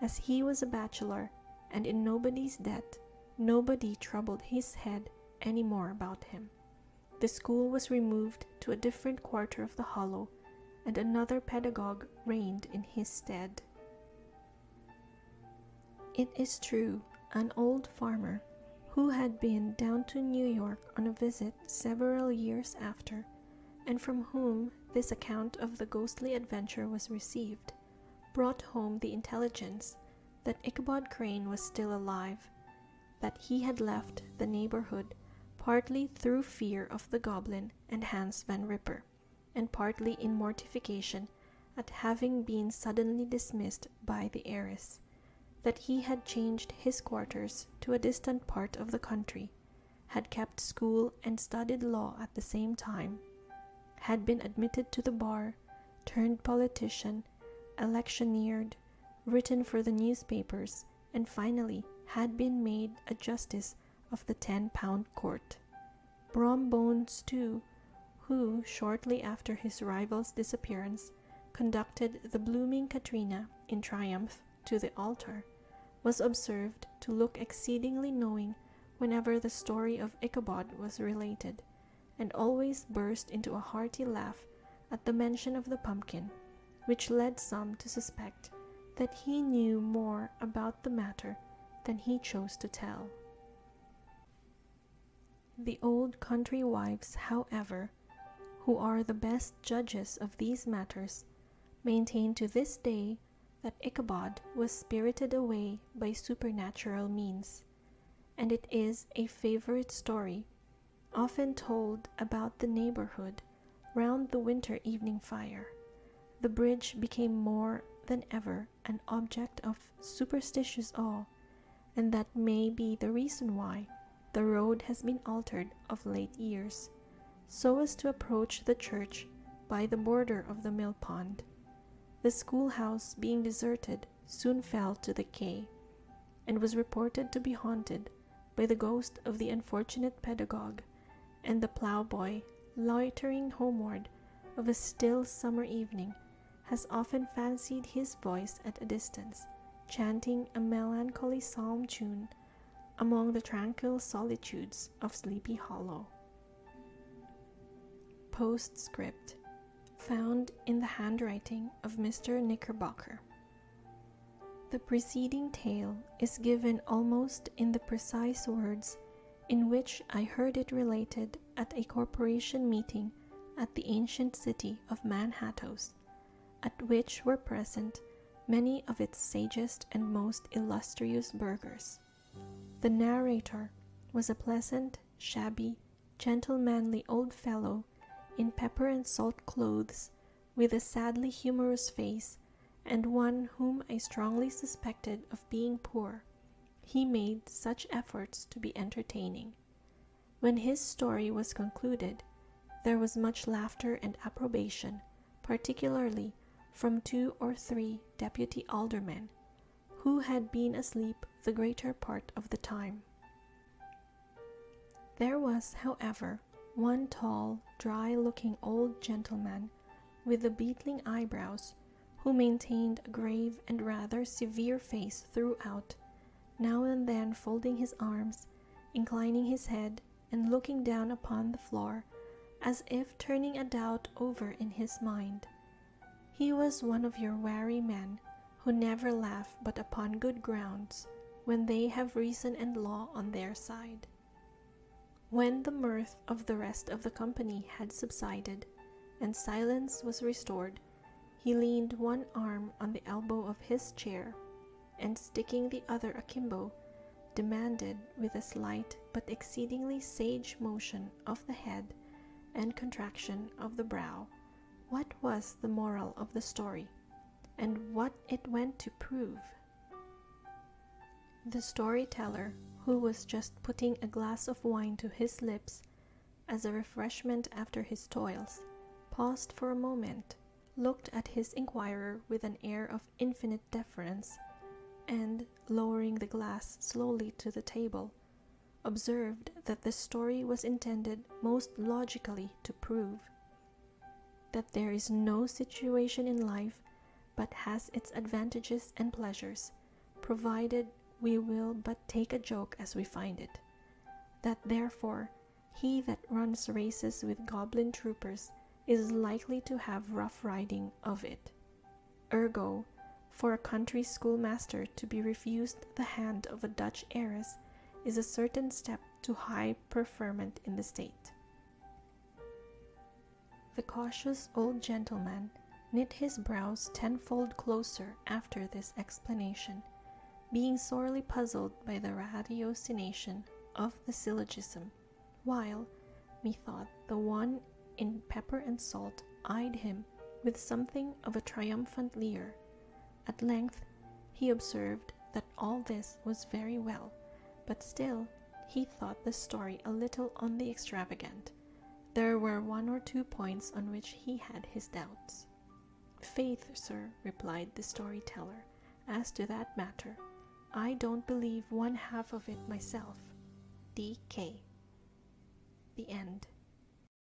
As he was a bachelor and in nobody's debt, nobody troubled his head any more about him. the school was removed to a different quarter of the hollow, and another pedagogue reigned in his stead. It is true, an old farmer, who had been down to New York on a visit several years after, and from whom this account of the ghostly adventure was received, brought home the intelligence that Ichabod Crane was still alive, that he had left the neighborhood partly through fear of the goblin and Hans Van Ripper, and partly in mortification at having been suddenly dismissed by the heiress, that he had changed his quarters to a distant part of the country, had kept school and studied law at the same time, had been admitted to the bar, turned politician, electioneered, written for the newspapers, and finally had been made a justice of the 10-pound court. Brom Bones, too, who, shortly after his rival's disappearance, conducted the blooming Katrina in triumph to the altar, was observed to look exceedingly knowing whenever the story of Ichabod was related, and always burst into a hearty laugh at the mention of the pumpkin, which led some to suspect that he knew more about the matter than he chose to tell. The old country wives, however, who are the best judges of these matters, maintain to this day that Ichabod was spirited away by supernatural means, and it is a favorite story, often told about the neighborhood round the winter evening fire. The bridge became more than ever an object of superstitious awe, and that may be the reason why the road has been altered of late years, so as to approach the church by the border of the mill pond. The schoolhouse, being deserted, soon fell to decay, and was reported to be haunted by the ghost of the unfortunate pedagogue, and the ploughboy, loitering homeward of a still summer evening, has often fancied his voice at a distance, chanting a melancholy psalm tune among the tranquil solitudes of Sleepy Hollow. Postscript, found in the handwriting of Mr. Knickerbocker. The preceding tale is given almost in the precise words in which I heard it related at a corporation meeting at the ancient city of Manhattoes, at which were present many of its sagest and most illustrious burghers. The narrator was a pleasant, shabby, gentlemanly old fellow in pepper and salt clothes, with a sadly humorous face, and one whom I strongly suspected of being poor, he made such efforts to be entertaining. When his story was concluded, there was much laughter and approbation, particularly from 2 or 3 deputy aldermen, who had been asleep the greater part of the time. There was, however, one tall, dry-looking old gentleman with the beetling eyebrows, who maintained a grave and rather severe face throughout, now and then folding his arms, inclining his head, and looking down upon the floor, as if turning a doubt over in his mind. He was one of your wary men, who never laugh but upon good grounds, when they have reason and law on their side. When the mirth of the rest of the company had subsided, and silence was restored, he leaned one arm on the elbow of his chair, and sticking the other akimbo, demanded with a slight but exceedingly sage motion of the head and contraction of the brow what was the moral of the story, and what it went to prove. The storyteller, who was just putting a glass of wine to his lips as a refreshment after his toils, paused for a moment, looked at his inquirer with an air of infinite deference, and, lowering the glass slowly to the table, observed that the story was intended most logically to prove that there is no situation in life but has its advantages and pleasures, provided we will but take a joke as we find it, that therefore He that runs races with goblin troopers is likely to have rough riding of it. Ergo, for a country schoolmaster to be refused the hand of a Dutch heiress is a certain step to high preferment in the state. The cautious old gentleman knit his brows tenfold closer after this explanation, being sorely puzzled by the ratiocination of the syllogism, while, methought, the one in pepper and salt eyed him with something of a triumphant leer. At length he observed that all this was very well, but still he thought the story a little on the extravagant. There were one or two points on which he had his doubts. "Faith, sir," replied the storyteller, "as to that matter, I don't believe one half of it myself. D.K." The end.